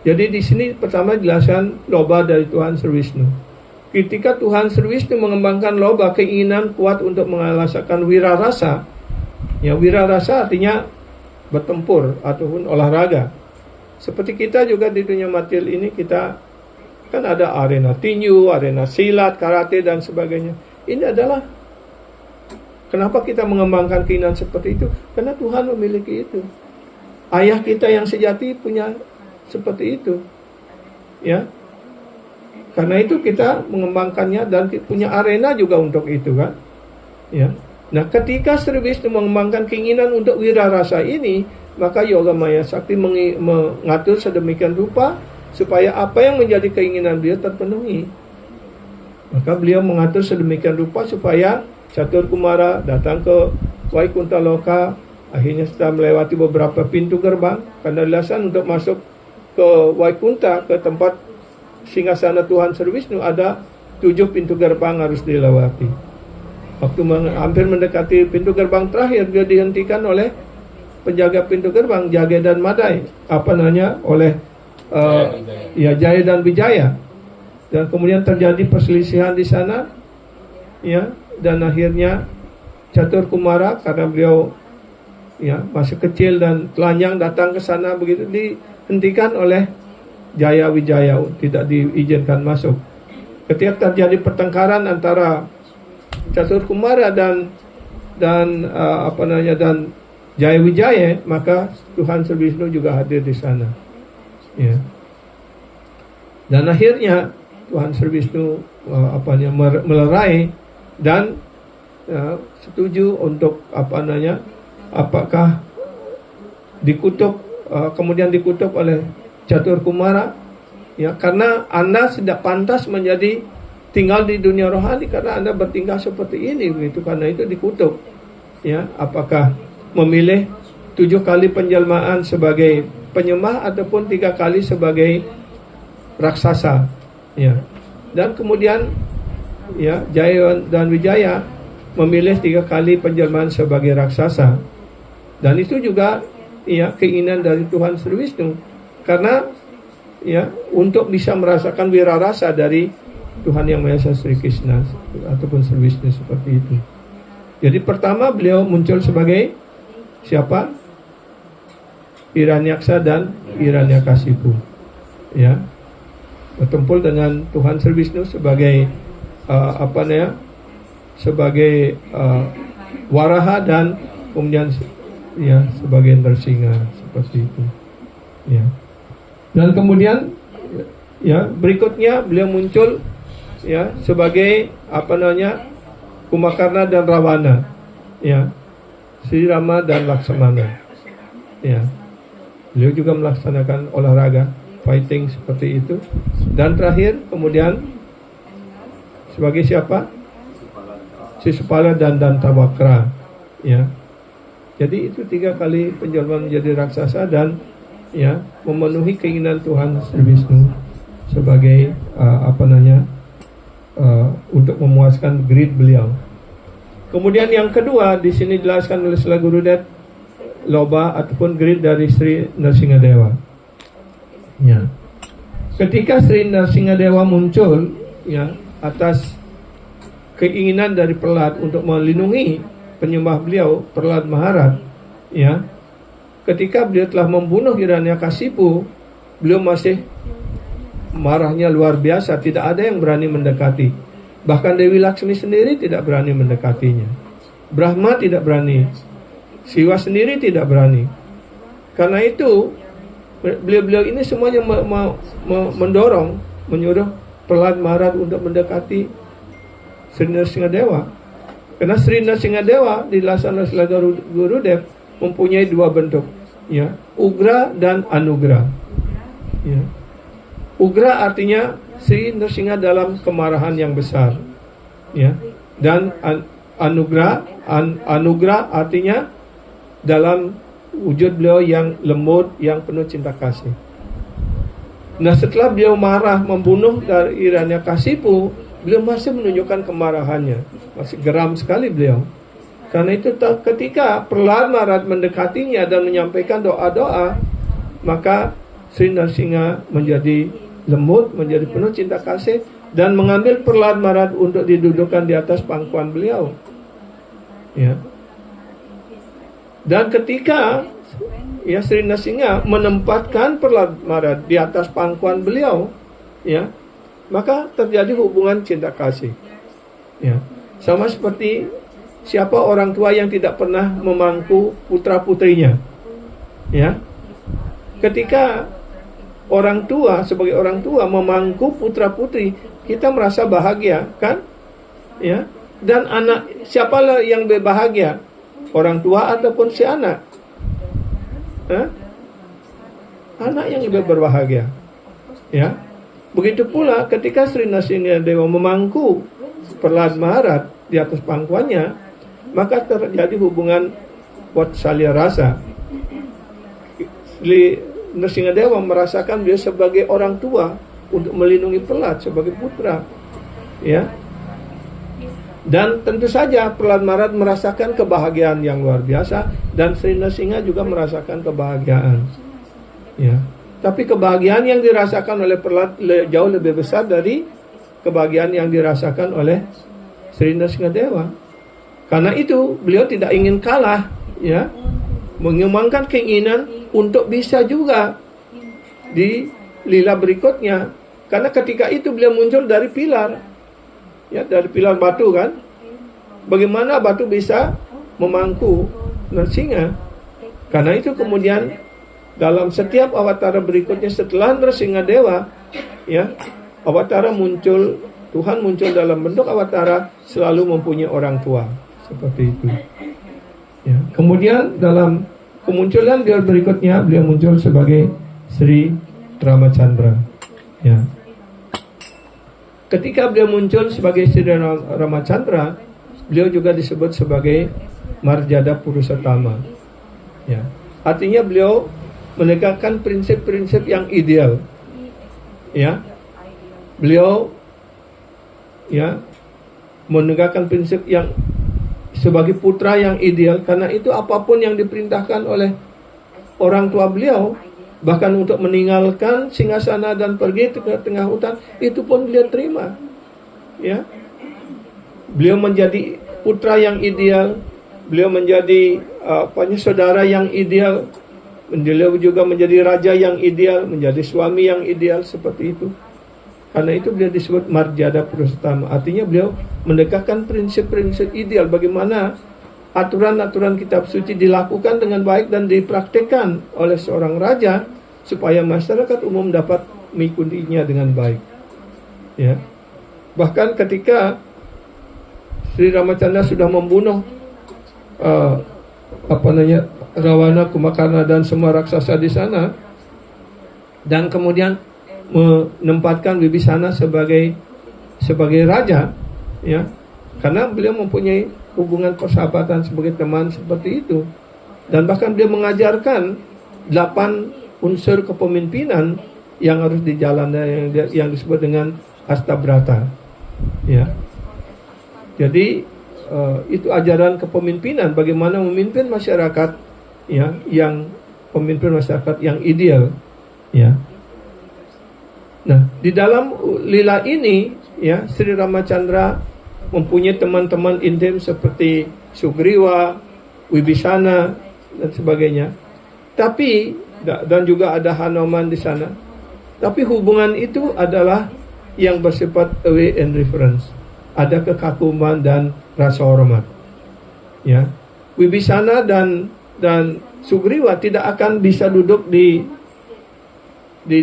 Jadi di sini pertama jelaskan loba dari Tuhan Sri Vishnu. Ketika Tuhan Sri Vishnu mengembangkan loba, keinginan kuat untuk mengalahkan wirarasa. Ya, wirarasa artinya bertempur ataupun olahraga. Seperti kita juga di dunia material ini, kita kan ada arena tinju, arena silat, karate dan sebagainya. Ini adalah kenapa kita mengembangkan keinginan seperti itu? Karena Tuhan memiliki itu. Ayah kita yang sejati punya seperti itu. Ya. Karena itu kita mengembangkannya dan punya arena juga untuk itu kan. Ya. Nah, ketika Sri Vishnu mengembangkan keinginan untuk wirarasa ini, maka Yogamaya Sakti mengatur sedemikian rupa supaya apa yang menjadi keinginan beliau terpenuhi. Maka beliau mengatur sedemikian rupa supaya Catur Kumara datang ke Vaikunta Loka. Akhirnya setelah melewati beberapa pintu gerbang, karena alasan untuk masuk ke Vaikunta, ke tempat singgasana Tuhan Sri Vishnu, ada 7 pintu gerbang harus dilewati. Waktu hampir mendekati pintu gerbang terakhir, dia dihentikan oleh penjaga pintu gerbang, Jage dan Madai, oleh Jaya dan Wijaya. Dan kemudian terjadi perselisihan di sana, ya, dan akhirnya Catur Kumara karena beliau ya masih kecil dan telanjang datang ke sana, begitu dihentikan oleh Jaya Wijaya, tidak diizinkan masuk. Ketika terjadi pertengkaran antara Catur Kumara dan Jaya Wijaya, maka Tuhan Sri Wisnu juga hadir di sana. Ya. Dan akhirnya Tuhan Sri Wisnu melerai dan setuju untuk apakah dikutuk, kemudian dikutuk oleh Catur Kumara, ya, karena Anda tidak pantas menjadi tinggal di dunia rohani karena Anda bertingkah seperti ini, begitu. Karena itu dikutuk, ya, apakah memilih 7 kali penjelmaan sebagai penyembah ataupun 3 kali sebagai raksasa, ya. Dan kemudian ya Jaya dan Wijaya memilih 3 kali penjelmaan sebagai raksasa, dan itu juga ya keinginan dari Tuhan Sri Wisnu, karena ya untuk bisa merasakan wirarasa dari Tuhan Yang Maha Esa Sri Krishna ataupun Sri Wisnu, seperti itu. Jadi pertama beliau muncul sebagai siapa? Hiranyaksa dan Hiranyakasipu, ya, bertempur dengan Tuhan Sri Wisnu sebagai sebagai Waraha dan kemudian ya sebagai Narsingha, seperti itu, ya. Dan kemudian ya berikutnya beliau muncul ya sebagai Kumakarna dan Rawana, ya, Sri Rama dan Laksamana, ya. Beliau juga melaksanakan olahraga fighting seperti itu. Dan terakhir kemudian sebagai siapa? Sisupala dan Dantawakra, ya. Jadi itu 3 kali penjelmaan menjadi raksasa dan ya memenuhi keinginan Tuhan Sri Wisnu sebagai untuk memuaskan greed beliau. Kemudian yang kedua di sini dijelaskan oleh Sela Gurudev, loba ataupun greed dari Sri Nrsingadewa. Ya. Ketika Sri Nrsingadewa muncul ya atas keinginan dari Prahlad untuk melindungi penyembah beliau, Prahlad Maharaj, ya. Ketika beliau telah membunuh Hiranyakasipu, beliau masih marahnya luar biasa, tidak ada yang berani mendekati. Bahkan Dewi Laksmi sendiri tidak berani mendekatinya. Brahma tidak berani. Siwa sendiri tidak berani. Karena itu beliau-beliau ini semuanya mendorong, menyuruh Prahlad Maharaj untuk mendekati Sri Nrsingadewa. Karena Sri Nrsingadewa dijelaskan oleh Sela Gurudev mempunyai 2 bentuk, ya, ugra dan anugra. Ya. Ugra artinya Sri Nrsinga dalam kemarahan yang besar, ya, dan anugra artinya dalam wujud beliau yang lembut, yang penuh cinta kasih. Nah, setelah beliau marah membunuh dari Hiranyakasipu, beliau masih menunjukkan kemarahannya, masih geram sekali beliau. Karena itu ketika Prahlad Maharaj mendekatinya dan menyampaikan doa-doa, maka Sri Nrsinga menjadi lembut, menjadi penuh cinta kasih dan mengambil Prahlad Maharaj untuk didudukkan di atas pangkuan beliau. Ya. Dan ketika ya Sri Nrsinga menempatkan Prahlad Maharaj di atas pangkuan beliau, ya, maka terjadi hubungan cinta kasih. Ya. Sama seperti siapa orang tua yang tidak pernah memangku putra-putrinya, ya. Ketika orang tua, sebagai orang tua memangku putra-putri, kita merasa bahagia, kan? Ya. Dan anak, siapalah yang berbahagia? Orang tua ataupun si anak? Anak yang lebih berbahagia. Ya. Begitu pula ketika Sri Nrsingadewa memangku Prahlad Maharaj di atas pangkuannya, maka terjadi hubungan watsalya rasa. Sri Nrsingadewa merasakan dia sebagai orang tua untuk melindungi Prahlad sebagai putra, ya. Dan tentu saja Prahlad Maharaj merasakan kebahagiaan yang luar biasa dan Sri Nrsinga juga merasakan kebahagiaan, ya. Tapi kebahagiaan yang dirasakan oleh Prahlad jauh lebih besar dari kebahagiaan yang dirasakan oleh Sri Nrsingadewa. Karena itu beliau tidak ingin kalah, ya, mengembangkan keinginan untuk bisa juga di lila berikutnya. Karena ketika itu beliau muncul dari pilar, ya, dari pilar batu kan. Bagaimana batu bisa memangku Nrsinga? Karena itu kemudian dalam setiap awatara berikutnya setelah Nrsingadewa, ya, awatara muncul, Tuhan muncul dalam bentuk awatara selalu mempunyai orang tua, seperti itu. Ya. Kemudian dalam kemunculan dia berikutnya beliau muncul sebagai Sri Ramacandra. Ya. Ketika beliau muncul sebagai Sri Ramacandra, beliau juga disebut sebagai Marjada Purushotama. Ya. Artinya beliau menegakkan prinsip-prinsip yang ideal. Ya. Beliau, ya, menegakkan prinsip yang sebagai putra yang ideal. Karena itu apapun yang diperintahkan oleh orang tua beliau, bahkan untuk meninggalkan singgasana dan pergi ke tengah hutan, itu pun beliau terima. Ya. Beliau menjadi putra yang ideal, beliau menjadi saudara yang ideal, beliau juga menjadi raja yang ideal, menjadi suami yang ideal, seperti itu. Karena itu beliau disebut Marjada Purushotama. Artinya beliau mendekatkan prinsip-prinsip ideal bagaimana aturan-aturan kitab suci dilakukan dengan baik dan dipraktikkan oleh seorang raja supaya masyarakat umum dapat mengikutinya dengan baik. Ya. Bahkan ketika Sri Ramacandra sudah membunuh Rawana, Kumakarna dan semua raksasa di sana, dan kemudian menempatkan Wibisana sebagai raja, ya, karena beliau mempunyai hubungan persahabatan sebagai teman seperti itu, dan bahkan beliau mengajarkan 8 unsur kepemimpinan yang harus dijalankan, yang disebut dengan Astabrata, ya. Jadi itu ajaran kepemimpinan, bagaimana memimpin masyarakat, ya, yang pemimpin masyarakat yang ideal, ya. Nah, di dalam lila ini, ya, Sri Ramacandra mempunyai teman-teman intim seperti Sugriwa, Wibisana dan sebagainya. Tapi dan juga ada Hanuman di sana. Tapi hubungan itu adalah yang bersifat away and reference. Ada kekaguman dan rasa hormat. Ya. Wibisana dan Sugriwa tidak akan bisa duduk di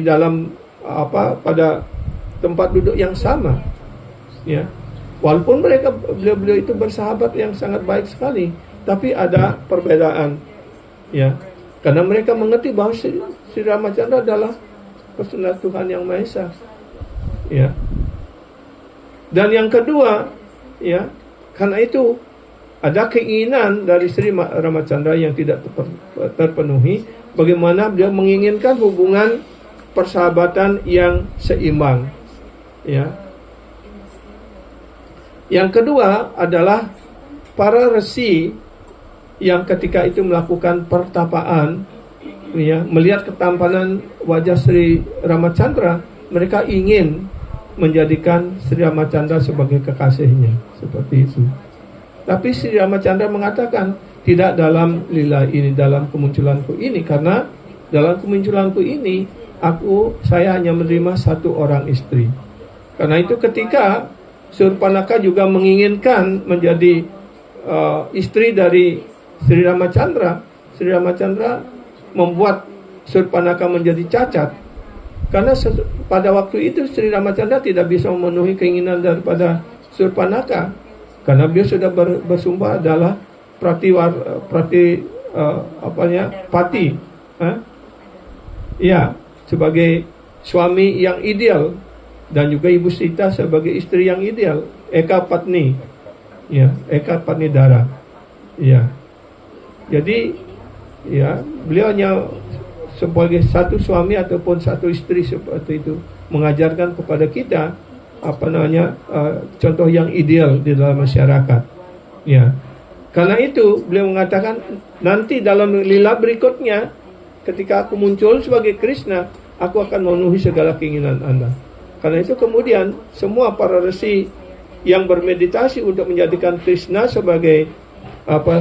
dalam pada tempat duduk yang sama, ya. Walaupun beliau itu bersahabat yang sangat baik sekali, tapi ada perbedaan, ya. Karena mereka mengerti bahwa Sri Ramacandra adalah personal Tuhan yang Maha Esa, ya. Dan yang kedua, ya, karena itu ada keinginan dari Sri Ramacandra yang tidak terpenuhi, bagaimana beliau menginginkan hubungan persahabatan yang seimbang, ya. Yang kedua adalah para resi yang ketika itu melakukan pertapaan, ya, melihat ketampanan wajah Sri Ramacandra, mereka ingin menjadikan Sri Ramacandra sebagai kekasihnya, seperti itu. Tapi Sri Ramacandra mengatakan, tidak dalam lila ini, dalam kemunculanku ini, karena dalam kemunculanku ini saya hanya menerima 1 orang istri. Karena itu ketika Surpanaka juga menginginkan menjadi istri dari Sri Ramacandra, Sri Ramacandra membuat Surpanaka menjadi cacat. Karena pada waktu itu Sri Ramacandra tidak bisa memenuhi keinginan daripada Surpanaka. Karena beliau sudah bersumpah adalah pati. Ya, sebagai suami yang ideal, dan juga Ibu Sita sebagai istri yang ideal, Eka Patni, ya, Eka Patni Dara, ya. Jadi, ya, beliau hanya sebagai 1 suami ataupun 1 istri seperti itu, mengajarkan kepada kita contoh yang ideal di dalam masyarakat, ya. Karena itu beliau mengatakan, nanti dalam lila berikutnya, ketika aku muncul sebagai Krishna, aku akan memenuhi segala keinginan Anda. Karena itu kemudian semua para resi yang bermeditasi untuk menjadikan Krishna sebagai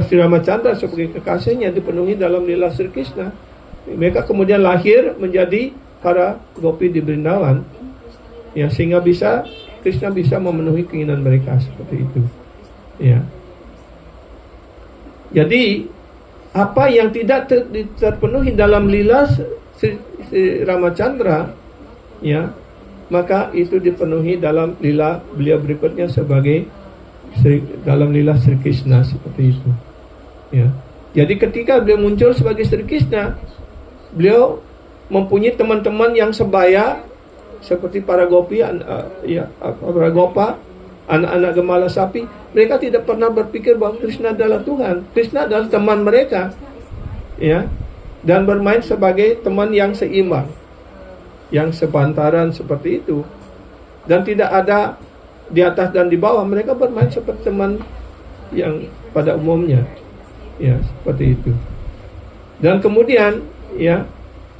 Sri Ramachandra sebagai kekasihnya dipenuhi dalam lila Sri Krishna. Mereka kemudian lahir menjadi para gopi di Brindavan, ya, sehingga Krishna bisa memenuhi keinginan mereka seperti itu, ya. Jadi apa yang tidak terpenuhi dalam lila Sri Ramachandra, ya, maka itu dipenuhi dalam lila beliau berikutnya sebagai dalam lila Sri Krishna seperti itu, ya. Jadi ketika beliau muncul sebagai Sri Krishna, beliau mempunyai teman-teman yang sebaya seperti para gopi, para gopa, anak-anak gembala sapi. Mereka tidak pernah berpikir bahwa Krishna adalah Tuhan. Krishna adalah teman mereka, ya, dan bermain sebagai teman yang seimbang, yang sepantaran seperti itu, dan tidak ada di atas dan di bawah. Mereka bermain seperti teman yang pada umumnya, ya, seperti itu. Dan kemudian, ya,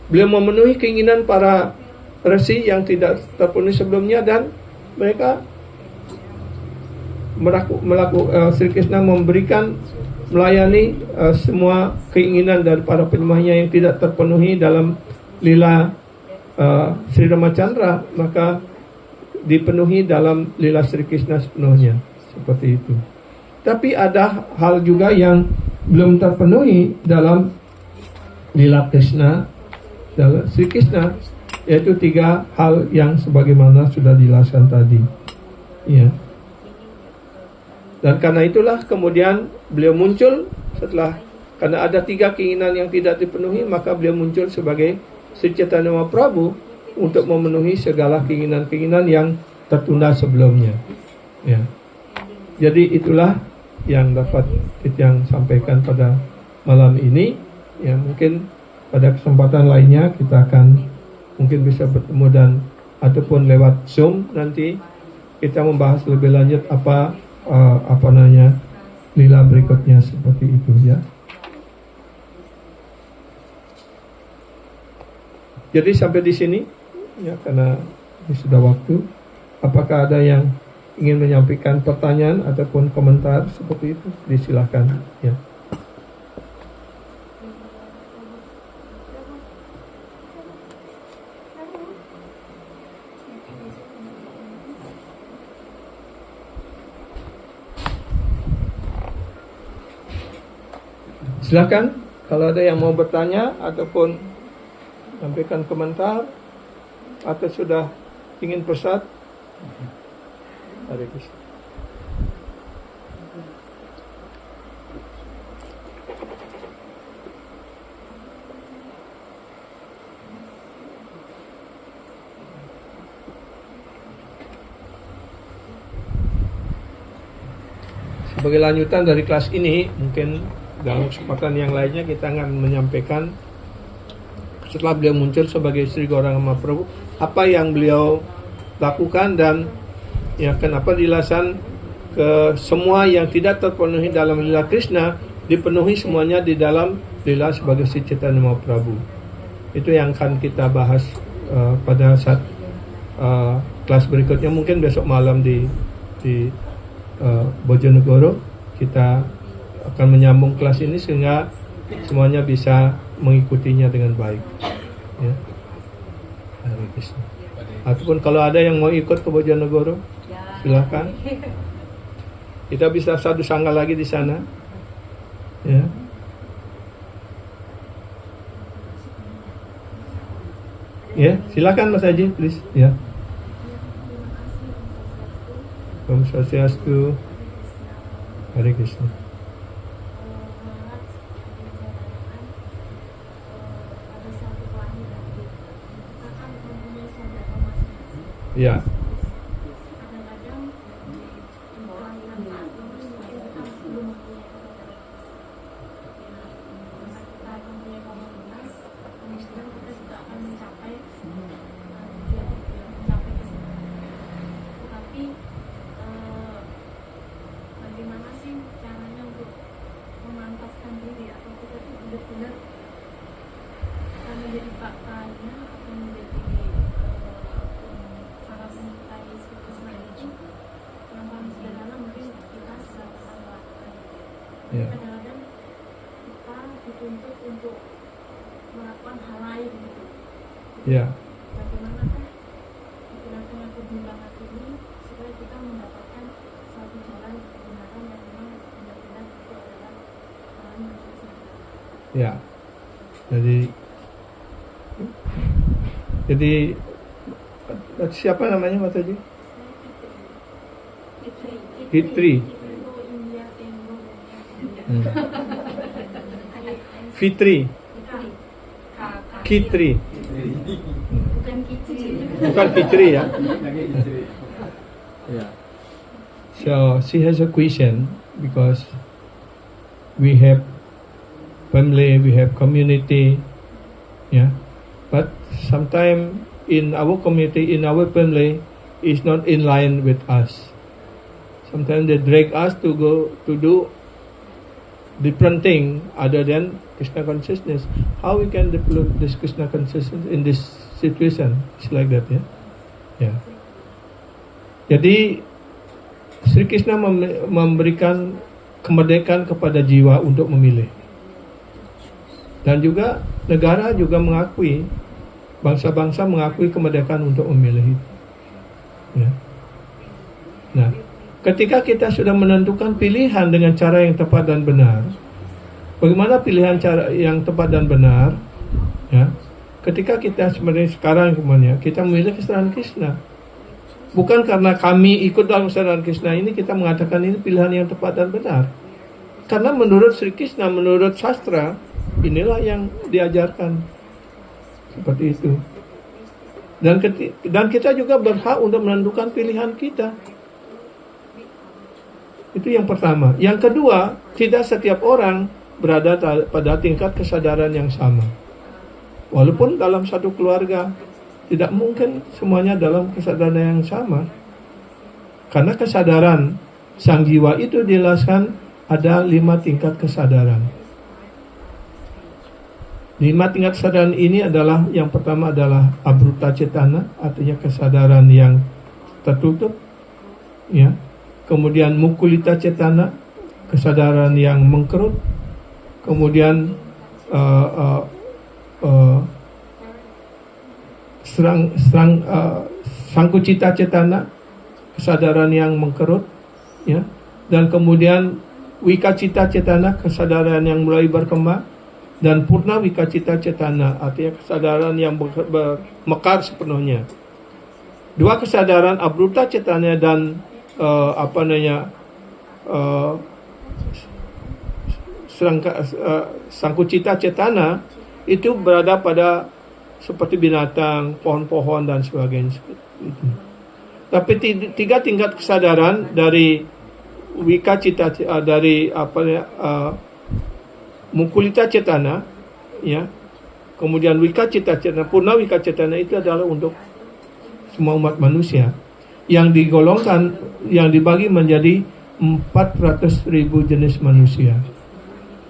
beliau memenuhi keinginan para resi yang tidak terpenuhi sebelumnya, dan mereka Sri Krishna melayani semua keinginan dari para penyembahnya yang tidak terpenuhi dalam lila Sri Ramachandra, maka dipenuhi dalam lila Sri Krishna sepenuhnya, seperti itu. Tapi ada hal juga yang belum terpenuhi dalam lila Krishna, dalam Sri Krishna, yaitu 3 hal yang sebagaimana sudah dijelaskan tadi, ya. Dan karena itulah kemudian beliau muncul karena ada 3 keinginan yang tidak dipenuhi, maka beliau muncul sebagai Sri Chaitanya Mahaprabhu untuk memenuhi segala keinginan-keinginan yang tertunda sebelumnya, ya. Jadi itulah yang dapat kita sampaikan pada malam ini, ya. Mungkin pada kesempatan lainnya kita akan mungkin bisa bertemu dan ataupun lewat Zoom nanti kita membahas lebih lanjut lila berikutnya seperti itu, ya. Jadi sampai di sini, ya, karena ini sudah waktu. Apakah ada yang ingin menyampaikan pertanyaan ataupun komentar seperti itu? Disilahkan, ya. Silakan kalau ada yang mau bertanya ataupun sampaikan komentar atau sudah ingin pesat. Hare Krishna. Sebagai lanjutan dari kelas ini, mungkin dalam kesempatan yang lainnya kita akan menyampaikan setelah beliau muncul sebagai Sri Gauranga Mahaprabhu, apa yang beliau lakukan dan, ya, kenapa dilasan ke semua yang tidak terpenuhi dalam lila Krishna dipenuhi semuanya di dalam lila sebagai Sri Chaitanya Mahaprabhu. Itu yang akan kita bahas pada saat kelas berikutnya, mungkin besok malam di Bojonegoro. Kita akan menyambung kelas ini sehingga semuanya bisa mengikutinya dengan baik, ya. Hare Krishna. Ataupun kalau ada yang mau ikut ke Bojonegoro, silakan. Kita bisa satu sangga lagi di sana, ya. Ya, silakan Mas Haji, please, ya. Om Swastiastu. Hare Krishna. Ya. Ya. Kadang-kadang kita dituntut untuk melakukan hal lain gitu. Ya. Bagaimanakah di tengah-tengah kebimbangan ini supaya kita mendapatkan satu jalan kebenaran yang memang benar-benar itu adalah jalan menuju surga. Ya. Jadi siapa namanya Mas tadi? Fitri. Fitri. Kitri. Bukan kicri. Bukan Fitri ya. So she has a question because we have family, we have community, yeah. But sometimes in our community, in our family, is not in line with us. Sometimes they drag us to go to do different thing other than Krishna consciousness. How we can develop this Krishna consciousness in this situation? It's like that, ya. Ya. Jadi Sri Krishna memberikan kemerdekaan kepada jiwa untuk memilih. Dan juga negara juga mengakui, bangsa-bangsa mengakui kemerdekaan untuk memilih itu. Ya. Nah, ketika kita sudah menentukan pilihan dengan cara yang tepat dan benar, bagaimana pilihan cara yang tepat dan benar? Ya, ketika kita sebenarnya sekarang kemana? Kita memilih kesadaran Krishna. Bukan karena kami ikut dalam kesadaran Krishna ini kita mengatakan ini pilihan yang tepat dan benar. Karena menurut Sri Krishna, menurut sastra, inilah yang diajarkan. Seperti itu. Dan kita juga berhak untuk menentukan pilihan kita. Itu yang pertama. Yang kedua, tidak setiap orang berada pada tingkat kesadaran yang sama. Walaupun dalam satu keluarga, tidak mungkin semuanya dalam kesadaran yang sama. Karena kesadaran sang jiwa itu dijelaskan ada 5 tingkat kesadaran. 5 tingkat kesadaran ini adalah, yang pertama adalah abruta cetana, artinya kesadaran yang tertutup, ya. Kemudian mukulita cetana, kesadaran yang mengkerut. Kemudian sangkucita cetana, kesadaran yang mengkerut, ya. Dan kemudian wikacita cetana, kesadaran yang mulai berkembang. Dan purna wikacita cetana, artinya kesadaran yang mekar sepenuhnya. 2 kesadaran abruta cetana dan sangkucita cetana itu berada pada seperti binatang, pohon-pohon dan sebagainya. Tapi 3 tingkat kesadaran dari wikacita, dari mukulita cetana, ya, kemudian wikacita cetana, purna wikacitana itu adalah untuk semua umat manusia yang digolongkan, yang dibagi menjadi 400.000 jenis manusia.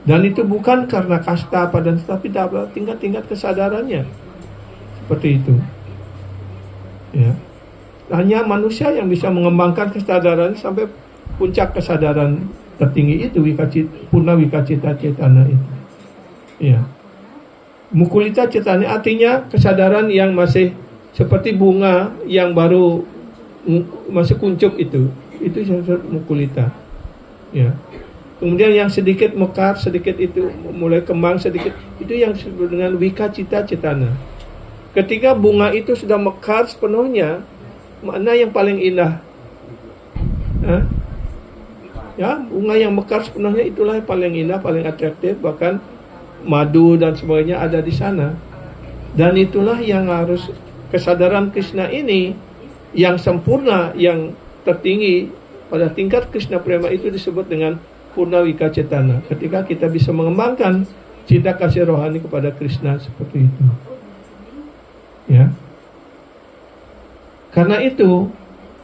Dan itu bukan karena kasta tapi dapat tingkat-tingkat kesadarannya. Seperti itu. Ya. Hanya manusia yang bisa mengembangkan kesadaran sampai puncak kesadaran tertinggi itu purna wikacita cetana itu. Ya. Mukulita cetana artinya kesadaran yang masih seperti bunga yang baru masih kuncup itu disebut mukulita. Ya. Kemudian yang sedikit mekar, sedikit itu mulai kembang sedikit, itu yang disebut dengan wikacita cetana. Ketika bunga itu sudah mekar sepenuhnya, mana yang paling indah? Ya, bunga yang mekar sepenuhnya itulah yang paling indah, paling atraktif, bahkan madu dan sebagainya ada di sana. Dan itulah yang harus kesadaran Krishna ini yang sempurna, yang tertinggi pada tingkat Krishna Prema itu disebut dengan purna wikacitana. Ketika kita bisa mengembangkan cinta kasih rohani kepada Krishna seperti itu. Ya. Karena itu,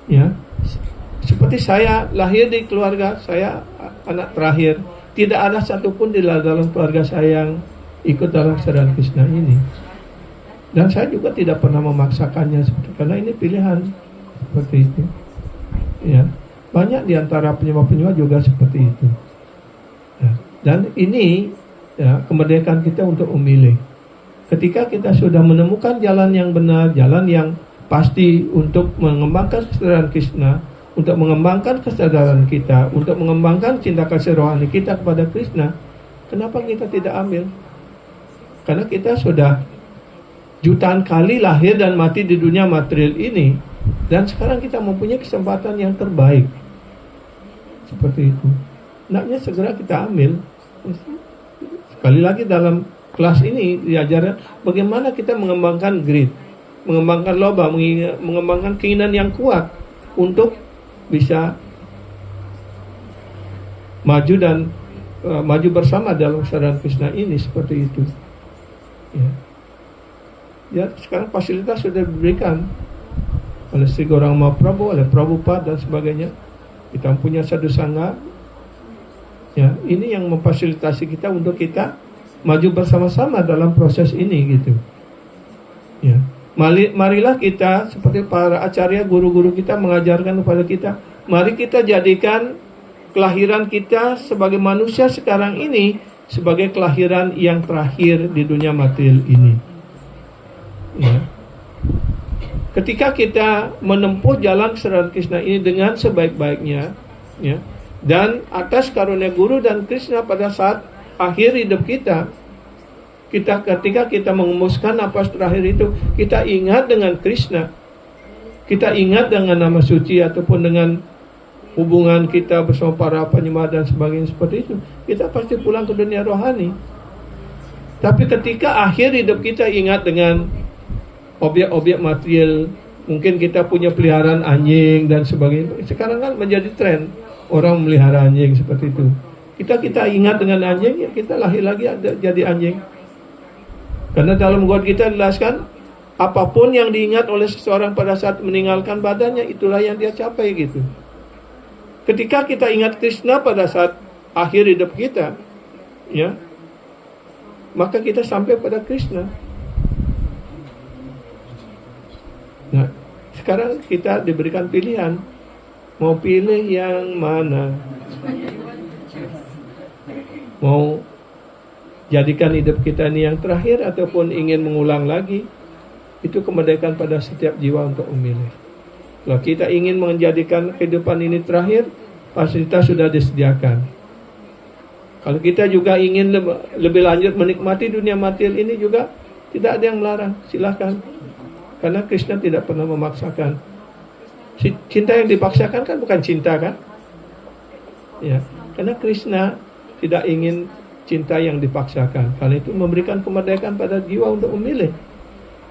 ya, seperti saya lahir di keluarga, saya anak terakhir. Tidak ada satupun di dalam keluarga saya yang ikut dalam kesadaran Krishna ini. Dan saya juga tidak pernah memaksakannya karena ini pilihan seperti itu. Ya, banyak di antara penyembah-penyembah juga seperti itu. Ya. Dan ini ya, kemerdekaan kita untuk memilih. Ketika kita sudah menemukan jalan yang benar, jalan yang pasti untuk mengembangkan kesadaran Krishna, untuk mengembangkan kesadaran kita, untuk mengembangkan cinta kasih rohani kita kepada Krishna, kenapa kita tidak ambil? Karena kita sudah jutaan kali lahir dan mati di dunia material ini, dan sekarang kita mempunyai kesempatan yang terbaik. Seperti itu. Hendaknya segera kita ambil. Sekali lagi dalam kelas ini diajarkan bagaimana kita mengembangkan grit, mengembangkan loba, mengembangkan keinginan yang kuat untuk bisa maju dan maju bersama dalam kesadaran Krishna ini, seperti itu. Ya, sekarang fasilitas sudah diberikan oleh Sri Gauranga Mahaprabhu, oleh Prabhupada dan sebagainya. Kita punya sadhu sangha. Ya, ini yang memfasilitasi kita untuk kita maju bersama-sama dalam proses ini gitu. Ya. Marilah kita seperti para acarya, guru-guru kita mengajarkan kepada kita, mari kita jadikan kelahiran kita sebagai manusia sekarang ini sebagai kelahiran yang terakhir di dunia material ini. Ya. Ketika kita menempuh jalan kesadaran Krishna ini dengan sebaik-baiknya, ya, dan atas karunia guru dan Krishna pada saat akhir hidup kita, ketika kita mengemuskan napas terakhir itu, kita ingat dengan Krishna, kita ingat dengan nama suci ataupun dengan hubungan kita bersama para penyembah dan sebagainya seperti itu, kita pasti pulang ke dunia rohani. Tapi ketika akhir hidup kita ingat dengan objek-objek material, mungkin kita punya peliharaan anjing dan sebagainya. Sekarang kan menjadi tren orang memelihara anjing seperti itu. Kita ingat dengan anjing, ya kita lahir lagi jadi anjing. Karena dalam God kita dijelaskan, apapun yang diingat oleh seseorang pada saat meninggalkan badannya, itulah yang dia capai gitu. Ketika kita ingat Krishna pada saat akhir hidup kita, ya, maka kita sampai pada Krishna. Nah, sekarang kita diberikan pilihan, mau pilih yang mana? Mau jadikan hidup kita ini yang terakhir ataupun ingin mengulang lagi? Itu kemerdekaan pada setiap jiwa untuk memilih. Kalau kita ingin menjadikan kehidupan ini terakhir, fasilitas sudah disediakan. Kalau kita juga ingin lebih lanjut menikmati dunia material ini juga, tidak ada yang melarang, silahkan. Karena Krishna tidak pernah memaksakan. Cinta yang dipaksakan kan bukan cinta kan? Ya, karena Krishna tidak ingin cinta yang dipaksakan. Karena itu memberikan kemerdekaan pada jiwa untuk memilih.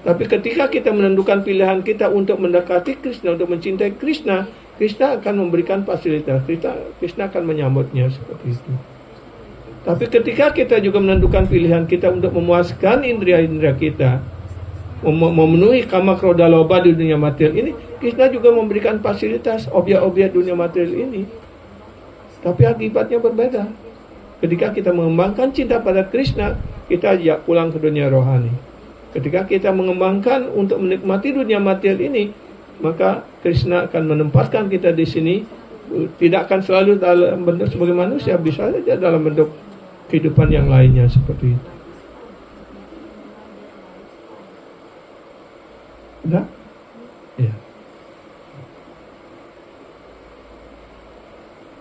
Tapi ketika kita menentukan pilihan kita untuk mendekati Krishna, untuk mencintai Krishna, Krishna akan memberikan fasilitas. Krishna akan menyambutnya seperti itu. Tapi ketika kita juga menentukan pilihan kita untuk memuaskan indera-indera kita, memenuhi kama krodha loba di dunia material ini, Krishna juga memberikan fasilitas objek-objek dunia material ini. Tapi akibatnya berbeda. Ketika kita mengembangkan cinta pada Krishna, kita ajak pulang ke dunia rohani. Ketika kita mengembangkan untuk menikmati dunia material ini, maka Krishna akan menempatkan kita di sini. Tidak akan selalu dalam bentuk sebagai manusia, bisa saja dalam bentuk kehidupan yang lainnya seperti itu. Udah? Ya.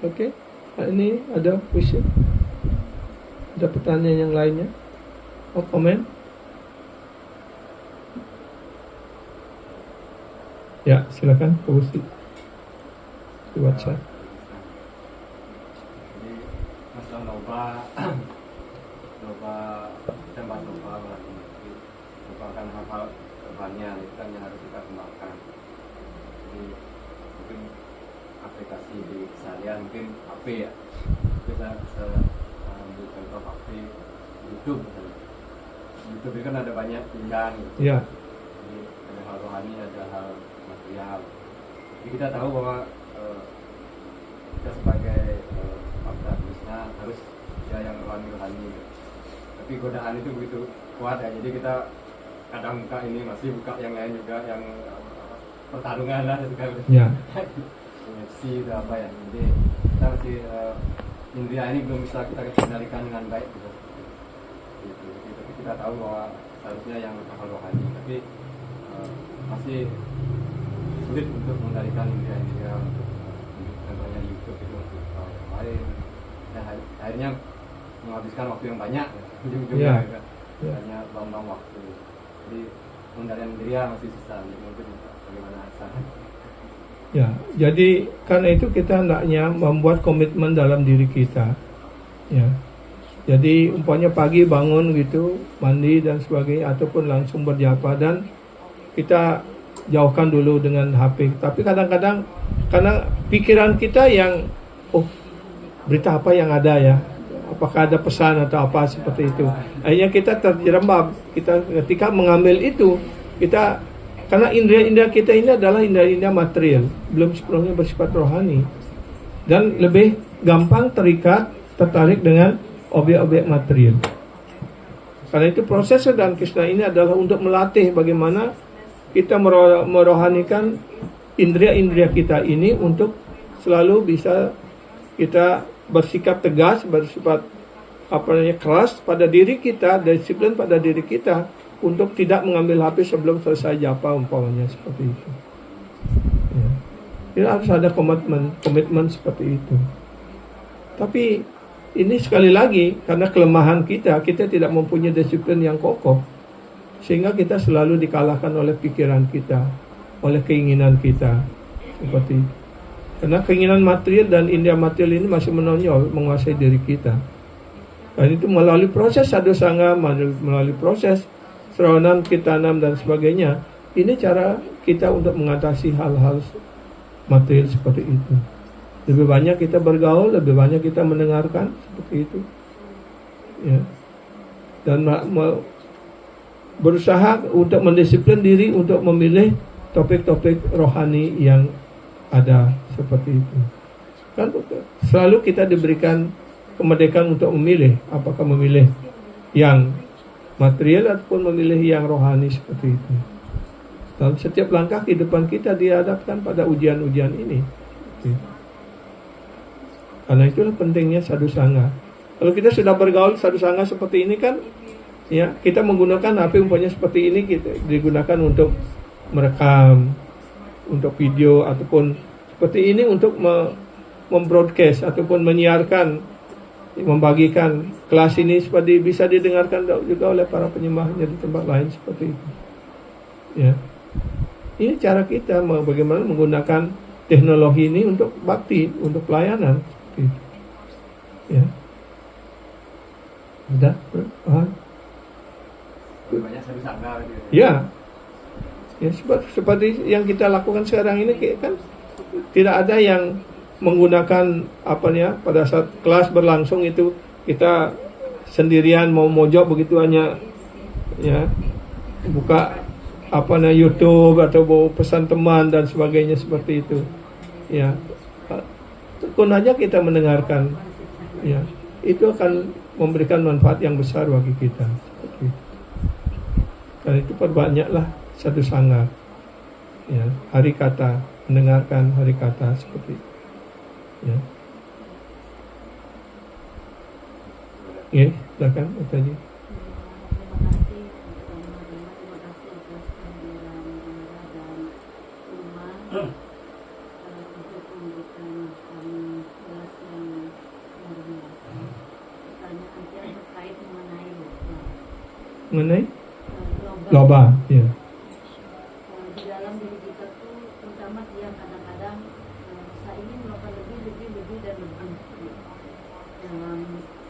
Oke. Nah, ini ada question? Ada pertanyaan yang lainnya? Oh, komen? Ya, silakan Pak Gusti. Dibaca. Jadi masalah loba tempat loba berarti merupakan hal-hal banyak itu kan yang harus kita kembangkan. Jadi mungkin aplikasi di keseharian mungkin HP ya, kita bisa ambil contoh HP, YouTube misalnya. YouTube itu kan ada banyak pilihan gitu. Ya. Jadi ada hal rohani, ada hal material. Jadi kita tahu bahwa kita sebagai makhluk Krishna harus ya yang rohani. Tapi godaan itu begitu kuat ya, jadi kita kadang buka ini masih buka yang lain juga, yang pertarungan lah segala. Ya. UFC atau apa ya, jadi kita masih indria ini belum bisa kita kendalikan dengan baik gitu. Tapi kita tahu bahwa seharusnya yang hal rohani, tapi masih sulit untuk mengendalikan indria untuk contohnya YouTube itu untuk hal lain. Akhirnya menghabiskan waktu yang banyak, ujung-ujungnya hanya buang-buang waktu. Jadi pengendalian indria masih susah, jadi mungkin bagaimana sana. Ya, jadi karena itu kita hendaknya membuat komitmen dalam diri kita. Ya. Jadi umpamanya pagi bangun gitu, mandi dan sebagainya, ataupun langsung berjapa, dan kita jauhkan dulu dengan HP. Tapi kadang-kadang karena pikiran kita yang berita apa yang ada ya, apakah ada pesan atau apa seperti itu, akhirnya kita terjerembab. Kita ketika mengambil itu, kita karena indera-indera kita ini adalah indera-indera material, belum sepenuhnya bersifat rohani, dan lebih gampang tertarik dengan objek-objek material. Karena itu proses dan kisah ini adalah untuk melatih bagaimana kita merohanikan indera-indera kita ini untuk selalu bisa kita bersikap tegas, bersifat keras pada diri kita, disiplin pada diri kita untuk tidak mengambil HP sebelum selesai japa umpamanya seperti itu. Ya. Jadi harus ada komitmen seperti itu. Tapi ini sekali lagi karena kelemahan kita tidak mempunyai disiplin yang kokoh, sehingga kita selalu dikalahkan oleh pikiran kita, oleh keinginan kita seperti itu. Karena keinginan material dan indera material ini masih menonjol menguasai diri kita. Dan itu melalui proses sadhusanga, melalui proses serawanan, kitanam dan sebagainya. Ini cara kita untuk mengatasi hal-hal material seperti itu. Lebih banyak kita bergaul, lebih banyak kita mendengarkan seperti itu. Ya. Dan berusaha untuk mendisiplin diri untuk memilih topik-topik rohani yang ada seperti itu. Kan selalu kita diberikan kemerdekaan untuk memilih, apakah memilih yang material ataupun memilih yang rohani seperti itu. Dalam setiap langkah kehidupan kita dihadapkan pada ujian-ujian ini. Karena itulah pentingnya sadhusanga. Kalau kita sudah bergaul sadhusanga seperti ini kan, ya kita menggunakan HP umpamanya seperti ini, kita digunakan untuk merekam, untuk video ataupun seperti ini untuk membroadcast ataupun menyiarkan, membagikan kelas ini seperti bisa didengarkan juga oleh para penyembahnya di tempat lain seperti itu. Ya. Ini cara kita bagaimana menggunakan teknologi ini untuk bakti, untuk pelayanan seperti itu. Ya. Sudah? Banyak sadhusanga gitu. Ya. Ya, seperti yang kita lakukan sekarang ini kan tidak ada yang menggunakan pada saat kelas berlangsung itu kita sendirian mau mojok begitu hanya ya buka YouTube atau bawa pesan teman dan sebagainya seperti itu. Ya. Tekun aja kita mendengarkan. Ya. Itu akan memberikan manfaat yang besar bagi kita. Seperti itu. Karena itu perbanyaklah sadhusanga. Ya, hari kata, mendengarkan hari kata seperti itu. Ya. Ya, silakan tadi. Mengenai loba, ya. Di dalam diri kita tuh, terutama yang kadang-kadang saya ingin melakukan lebih dan lebih dalam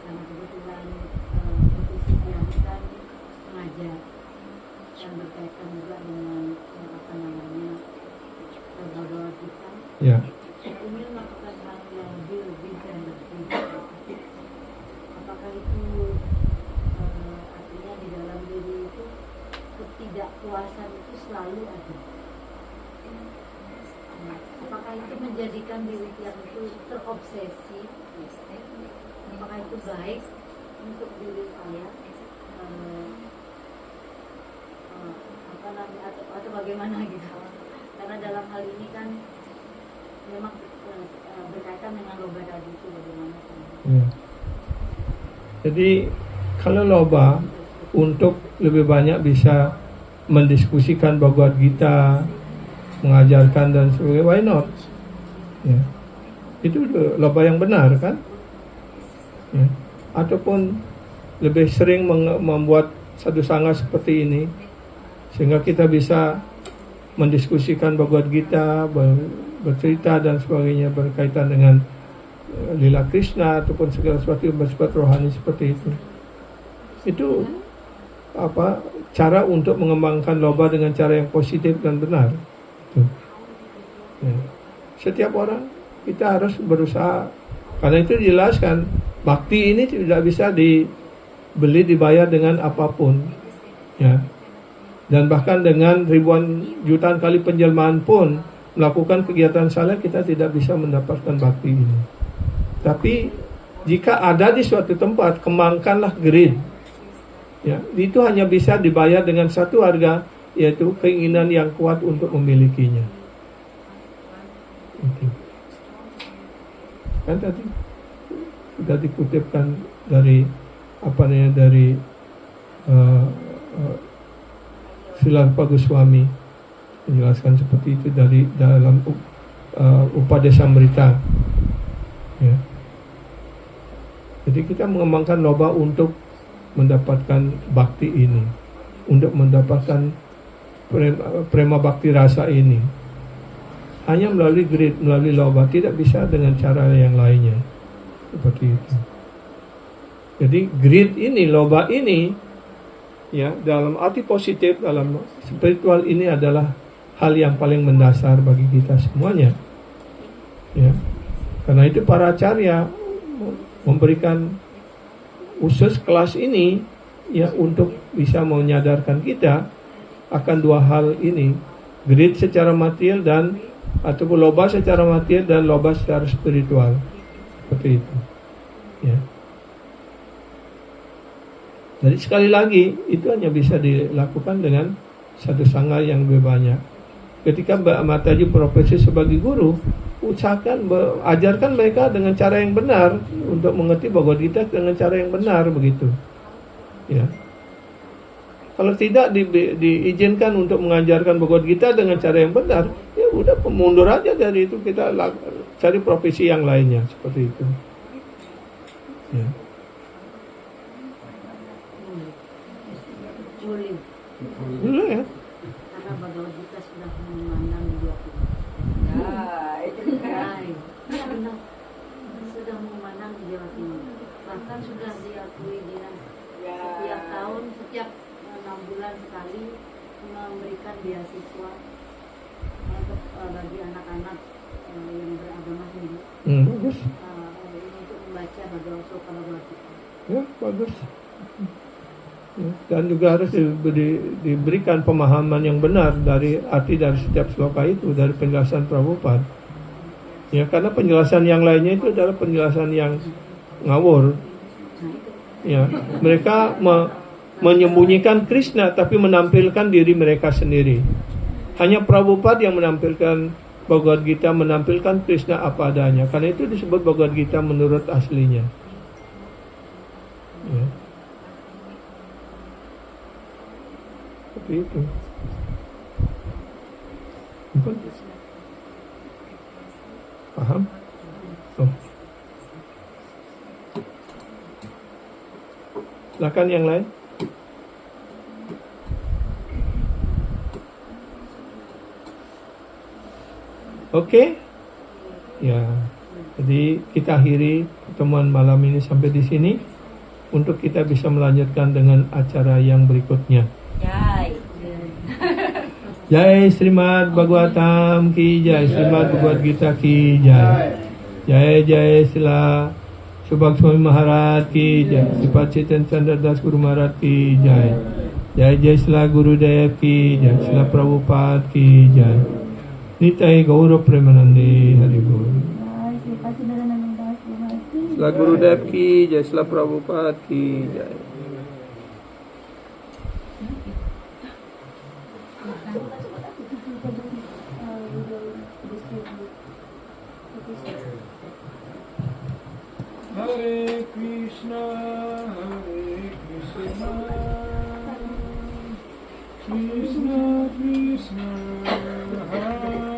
karena kebetulan posisi yang kan mengajar dan berkaitan juga dengan doa kita. Ya. Saya ingin melakukan hal yang lebih dan lebih. Apakah itu artinya di dalam diri itu ketidakpuasan itu selalu ada? Apakah itu menjadikan diri yang itu terobsesi? Apakah itu baik untuk diri saya? Atau bagaimana gitu? Karena dalam hal ini kan memang berkaitan dengan loba tadi itu bagaimana? Ya. Jadi kalau loba untuk lebih banyak bisa mendiskusikan Bhagavad Gita, mengajarkan dan sebagainya, why not? Ya. Itu loba yang benar kan? Ya. Ataupun lebih sering membuat satu sangga seperti ini sehingga kita bisa mendiskusikan Bhagavad Gita, bercerita dan sebagainya berkaitan dengan lila Krishna ataupun segala sesuatu yang bersifat rohani seperti itu. Itu cara untuk mengembangkan loba dengan cara yang positif dan benar. Ya. Setiap orang kita harus berusaha, karena itu dijelaskan bakti ini tidak bisa dibeli dibayar dengan apapun, ya. Dan bahkan dengan ribuan jutaan kali penjelmaan pun melakukan kegiatan saleh kita tidak bisa mendapatkan bakti ini. Tapi jika ada di suatu tempat, kembangkanlah greed. Ya, itu hanya bisa dibayar dengan satu harga, yaitu keinginan yang kuat untuk memilikinya. Itu. Kan tadi sudah dikutipkan dari dari Silarpa Goswami menjelaskan seperti itu dari dalam Upadesamrita. Ya. Jadi kita mengembangkan loba untuk mendapatkan bakti ini, untuk mendapatkan prema bakti rasa ini. Hanya melalui greed, melalui loba, tidak bisa dengan cara yang lainnya. Seperti itu. Jadi greed ini, loba ini, ya, dalam arti positif, dalam spiritual ini adalah hal yang paling mendasar bagi kita semuanya. Ya. Karena itu para acarya memberikan khusus kelas ini ya untuk bisa menyadarkan kita akan dua hal ini, greed secara material dan ataupun loba secara material dan loba secara spiritual. Seperti itu. Ya. Jadi sekali lagi itu hanya bisa dilakukan dengan satu sangga yang lebih banyak. Ketika Mbak Mataji profesi sebagai guru, usahakan ajarkan mereka dengan cara yang benar untuk mengerti Bhagavad Gita dengan cara yang benar begitu. Ya. Kalau tidak diizinkan untuk mengajarkan Bhagavad Gita dengan cara yang benar, ya udah mundur aja dari itu, kita cari profesi yang lainnya seperti itu. Ya. Boleh ya. Karena Bhagavad Gita sudah memandang dua pihak. Ya, benar. Sudah memandang di Jawa Timur. Bahkan sudah diakui dengan setiap tahun, setiap 6 bulan sekali memberikan beasiswa untuk bagi anak-anak yang beragama Hindu. Bagus. Untuk membaca Bhagavad Gita. Ya, bagus. Ya, dan juga harus diberikan pemahaman yang benar dari arti dari setiap sloka itu, dari penjelasan Prabhupada. Ya, karena penjelasan yang lainnya itu adalah penjelasan yang ngawur. Ya, mereka menyembunyikan Krishna tapi menampilkan diri mereka sendiri. Hanya Prabhupada yang menampilkan Bhagavad Gita, menampilkan Krishna apa adanya. Karena itu disebut Bhagavad Gita menurut aslinya. Ya. Seperti itu. Paham? Oh. Silakan yang lain. Oke? Ya. Jadi kita akhiri pertemuan malam ini sampai di sini untuk kita bisa melanjutkan dengan acara yang berikutnya. Jai Srimad Bhagavatam ki jai, Srimad Bhagavad Gita ki jai. Jai Jai Sila Subhak Swami Maharaj ki jai, Sifat Chetan Chandra Das Guru Maharaj ki jai. Jai Jai Sila Gurudev ki jai, Sila Prabhupada ki jai. Nitai Gaura Premanande Hari Guru. Sila Gurudev ki jai, Sila Prabhupada ki jai. Hare Krishna Krishna Krishna Hare